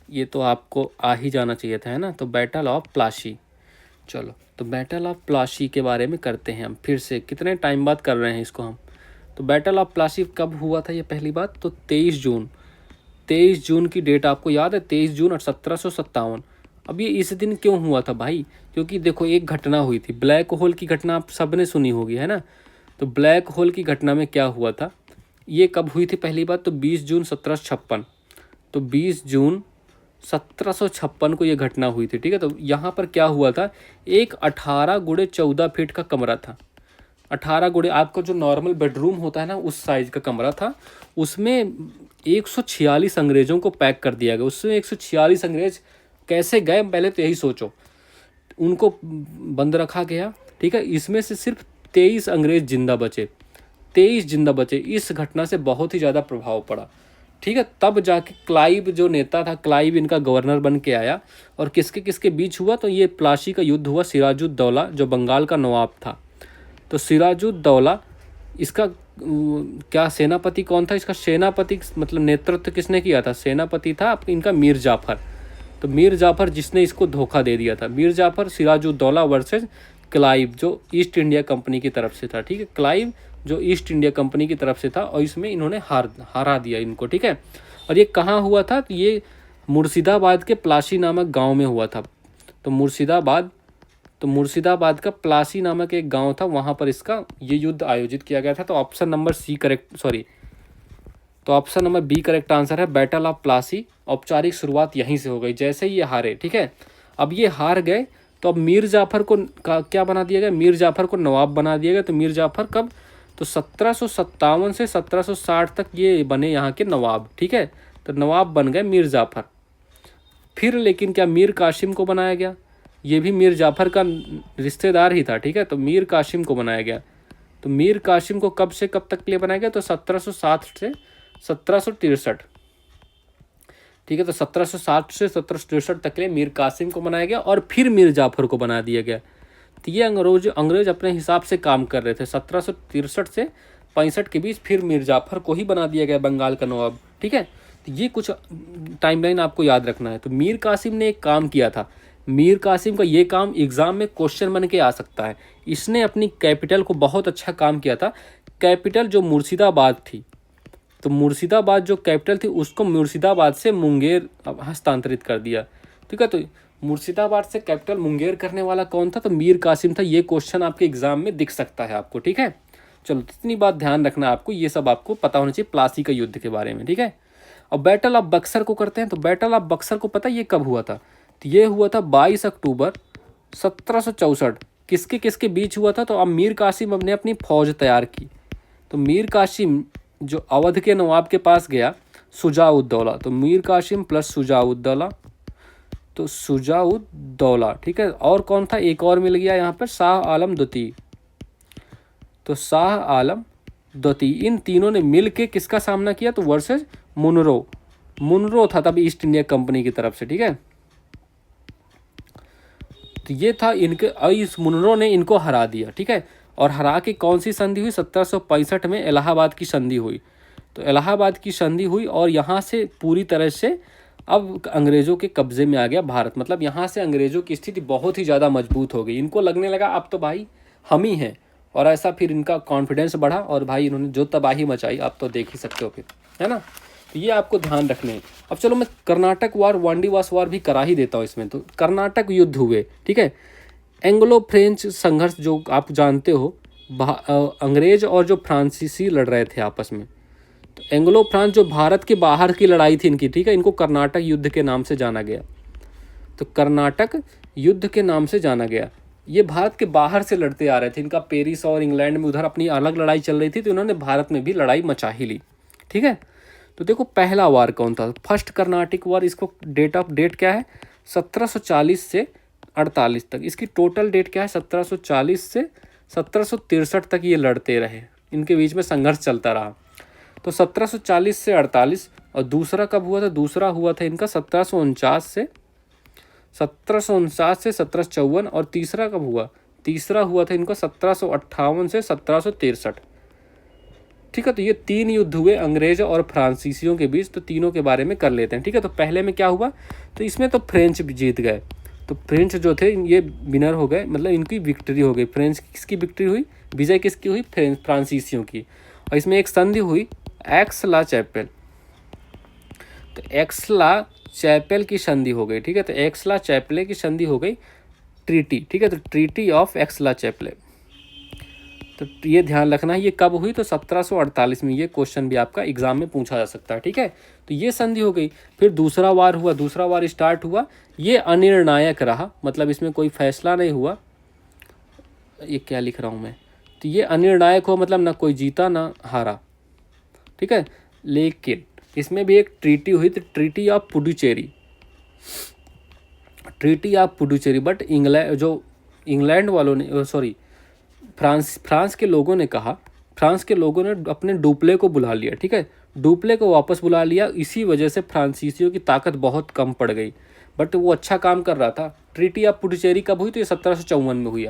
Speaker 1: ये तो आपको आ ही जाना चाहिए था, है ना। तो बैटल ऑफ प्लासी। चलो तो बैटल ऑफ प्लासी के बारे में करते हैं हम फिर से, कितने टाइम बाद कर रहे हैं इसको हम। तो बैटल ऑफ प्लासी कब हुआ था ये पहली बात, तो 23 जून की डेट आपको याद है, 23 जून और 1757। अब ये इस दिन क्यों हुआ था भाई, क्योंकि देखो एक घटना हुई थी, ब्लैक होल की घटना आप सबने सुनी होगी, है ना। तो ब्लैक होल की घटना में क्या हुआ था, ये कब हुई थी पहली बात, तो 20 जून 1756। तो 20 जून 1756 को ये घटना हुई थी, ठीक है। तो यहाँ पर क्या हुआ था, एक 18 गुणे 14 फीट का कमरा था। 18 गुणे आपका जो नॉर्मल बेडरूम होता है ना, उस साइज का कमरा था। उसमें 146 अंग्रेजों को पैक कर दिया गया। उसमें 146 अंग्रेज कैसे गए, पहले तो यही सोचो। उनको बंद रखा गया, ठीक है। इसमें से सिर्फ 23 अंग्रेज जिंदा बचे, 23 जिंदा बचे। इस घटना से बहुत ही ज़्यादा प्रभाव पड़ा, ठीक है। तब जाके क्लाइव जो नेता था, क्लाइव इनका गवर्नर बन के आया। और किसके किसके बीच हुआ, तो ये प्लासी का युद्ध हुआ सिराजुद्दौला जो बंगाल का नवाब था। तो सिराजुद्दौला इसका क्या सेनापति कौन था, इसका सेनापति मतलब नेतृत्व किसने किया था, सेनापति था इनका मीर जाफर। तो मीर जाफर जिसने इसको धोखा दे दिया था, मीर जाफर सिराजुद्दौला वर्सेस क्लाइव जो ईस्ट इंडिया कंपनी की तरफ से था, ठीक है। क्लाइव जो ईस्ट इंडिया कंपनी की तरफ से था, और इसमें इन्होंने हरा दिया इनको, ठीक है। और ये कहाँ हुआ था, तो ये मुर्शिदाबाद के प्लासी नामक गांव में हुआ था। तो मुर्शिदाबाद का प्लासी नामक एक गांव था, वहाँ पर इसका ये युद्ध आयोजित किया गया था। तो option number option number B correct answer है, बैटल ऑफ प्लासी। औपचारिक शुरुआत यहीं से हो गई, जैसे ही ये हारे, ठीक है। अब ये हार गए तो अब मीर जाफर को क्या बना दिया गया, मीर जाफर को नवाब बना दिया गया। तो मीर जाफर कब, तो 1757 से 1760 तक ये बने यहाँ के नवाब, ठीक है। तो नवाब बन गए मीर जाफर। फिर लेकिन क्या मीर कासिम को बनाया गया, ये भी मीर जाफर का रिश्तेदार ही था, ठीक है। तो मीर कासिम को बनाया गया। तो मीर कासिम को कब से कब तक के लिए बनाया गया, तो 1760 से 1763, ठीक है। तो 1760 से 1763 तक के लिए मीर कासिम को बनाया गया और फिर मीर जाफर को बना दिया गया। तो ये अंग्रेज अपने हिसाब से काम कर रहे थे। 1763 से 65 के बीच फिर मीर जाफर को ही बना दिया गया बंगाल का नवाब, ठीक है। तो ये कुछ टाइमलाइन आपको याद रखना है। तो मीर कासिम ने एक काम किया था, मीर कासिम का ये काम एग्जाम में क्वेश्चन बन के आ सकता है। इसने अपनी कैपिटल को बहुत अच्छा काम किया था। कैपिटल जो मुर्शिदाबाद थी, तो मुर्शिदाबाद जो कैपिटल थी उसको मुर्शिदाबाद से मुंगेर हस्तांतरित कर दिया, ठीक है। तो मुर्शिदाबाद से कैपिटल मुंगेर करने वाला कौन था, तो मीर कासिम था। ये क्वेश्चन आपके एग्जाम में दिख सकता है आपको, ठीक है। चलो इतनी बात ध्यान रखना आपको, ये सब आपको पता होना चाहिए प्लासी का युद्ध के बारे में, ठीक है। और बैटल ऑफ बक्सर को करते हैं। तो बैटल ऑफ बक्सर को पता ये कब हुआ था, तो ये हुआ था 22 अक्टूबर 1764। किसके किसके बीच हुआ था, तो अब मीर कासिम ने अपनी फौज तैयार की। तो मीर कासिम जो अवध के नवाब के पास गया, शुजाउद्दौला। तो मीर कासिम प्लस शुजाउद्दौला, तो शुजाउद्दौला, ठीक है। और कौन था, एक और मिल गया यहाँ पर, शाह आलम द्वितीय। तो शाह आलम द्वितीय, इन तीनों ने मिल के किसका सामना किया, तो वर्सेस मुनरो था तब ईस्ट इंडिया कंपनी की तरफ से, ठीक है। तो ये था इनके, इस मुनरो ने इनको हरा दिया, ठीक है। और हरा के कौन सी संधि हुई, 1765 में इलाहाबाद की संधि हुई। तो इलाहाबाद की संधि हुई और यहाँ से पूरी तरह से अब अंग्रेज़ों के कब्जे में आ गया भारत। मतलब यहाँ से अंग्रेज़ों की स्थिति बहुत ही ज़्यादा मजबूत हो गई। इनको लगने लगा अब तो भाई हम ही हैं, और ऐसा फिर इनका कॉन्फिडेंस बढ़ा और भाई इन्होंने जो तबाही मचाई आप तो देख ही सकते हो फिर, है ना। तो ये आपको ध्यान रखने हैं। अब चलो मैं कर्नाटक वार, वांडीवास वार भी करा ही देता हूँ इसमें। तो कर्नाटक युद्ध हुए, ठीक है। एंग्लो फ्रेंच संघर्ष जो आप जानते हो, अंग्रेज और जो फ्रांसीसी लड़ रहे थे आपस में। तो एंग्लो फ्रांस जो भारत के बाहर की लड़ाई थी इनकी, ठीक है, इनको कर्नाटक युद्ध के नाम से जाना गया। तो कर्नाटक युद्ध के नाम से जाना गया। ये भारत के बाहर से लड़ते आ रहे थे, इनका पेरिस और इंग्लैंड में उधर अपनी अलग लड़ाई चल रही थी, तो इन्होंने भारत में भी लड़ाई मचा ही ली, ठीक है। तो देखो पहला वार कौन था, फर्स्ट कर्नाटिक वार। इसको डेट क्या है, 1740 से 48 तक। इसकी टोटल डेट क्या है, 1740 से 1763 तक ये लड़ते रहे, इनके बीच में संघर्ष चलता रहा। तो 1740 से 48। और दूसरा कब हुआ था, दूसरा हुआ था इनका 1749 से 1754। और तीसरा कब हुआ, तीसरा हुआ था इनका 1758 से 1763, ठीक है। तो ये 3 युद्ध हुए अंग्रेज और फ्रांसीसियों के बीच। तो तीनों के बारे में कर लेते हैं, ठीक है। तो पहले में क्या हुआ, तो इसमें तो फ्रेंच जीत गए। तो फ्रेंच जो थे ये विनर हो गए, मतलब इनकी विक्ट्री हो गई। फ्रेंच किसकी विक्ट्री हुई, विजय किसकी हुई, फ्रांसीसियों की। और इसमें एक संधि हुई एक्स-ला चैपेल। तो एक्स-ला चैपेल की संधि हो गई, ठीक है। तो एक्स-ला चैपेल की संधि हो गई ट्रीटी, ठीक है। तो ट्रीटी ऑफ एक्स-ला चैपेल। तो ये ध्यान रखना है, ये कब हुई, तो 1748 में। ये क्वेश्चन भी आपका एग्जाम में पूछा जा सकता है, ठीक है। तो ये संधि हो गई। फिर दूसरा वार हुआ, दूसरा वार स्टार्ट हुआ। ये अनिर्णायक रहा, मतलब इसमें कोई फैसला नहीं हुआ। ये क्या लिख रहा हूँ मैं, तो ये अनिर्णायक हो, मतलब ना कोई जीता ना हारा, ठीक है। लेकिन इसमें भी एक ट्रीटी हुई, तो treaty of Puducherry, treaty of Puducherry. But England वालों ने, सॉरी, फ्रांस के लोगों ने कहा, फ्रांस के लोगों ने अपने डुप्ले को बुला लिया, ठीक है। डुप्ले को वापस बुला लिया। इसी वजह से फ्रांसीसियों की ताकत बहुत कम पड़ गई, बट वो अच्छा काम कर रहा था। ट्रीटी ऑफ पुडुचेरी कब हुई, तो ये 1754 में हुई।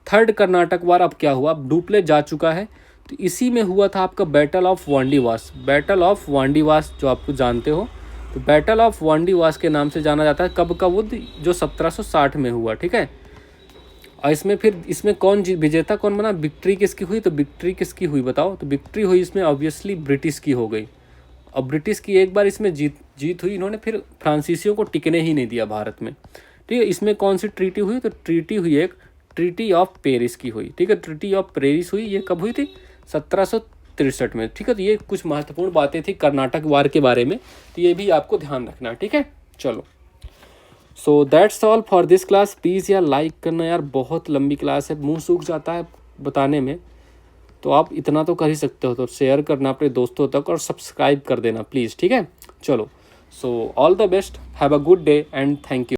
Speaker 1: थर्ड कर्नाटक वार अब क्या हुआ, अब डुप्ले जा चुका है। तो इसी में हुआ था आपका battle of Wandiwash. Battle of Wandiwash जो आपको जानते हो, तो बैटल ऑफ वांडीवास के नाम से जाना जाता है। कब का युद्ध, जो 1760 में हुआ, ठीक है। और इसमें कौन विजेता कौन बना, विक्ट्री किसकी हुई, तो विक्ट्री किसकी हुई बताओ। तो विक्ट्री हुई इसमें ऑब्वियसली ब्रिटिश की हो गई। और ब्रिटिश की एक बार इसमें जीत हुई, इन्होंने फिर फ्रांसीसियों को टिकने ही नहीं दिया भारत में, ठीक है। इसमें कौन सी ट्रीटी हुई, तो ट्रीटी हुई एक ट्रीटी ऑफ पेरिस की हुई, ठीक है। ट्रीटी ऑफ पेरिस हुई, ये कब हुई थी, 1763 में, ठीक है। तो ये कुछ महत्वपूर्ण बातें थी कर्नाटक वार के बारे में, तो ये भी आपको ध्यान रखना है, ठीक है। चलो, so that's all for this class. Please यार लाइक करना यार, बहुत लंबी क्लास है, मुंह सूख जाता है बताने में, तो आप इतना तो कर ही सकते हो। तो शेयर करना अपने दोस्तों तक और सब्सक्राइब कर देना प्लीज़, ठीक है। चलो, so all the best, have a good day and thank you.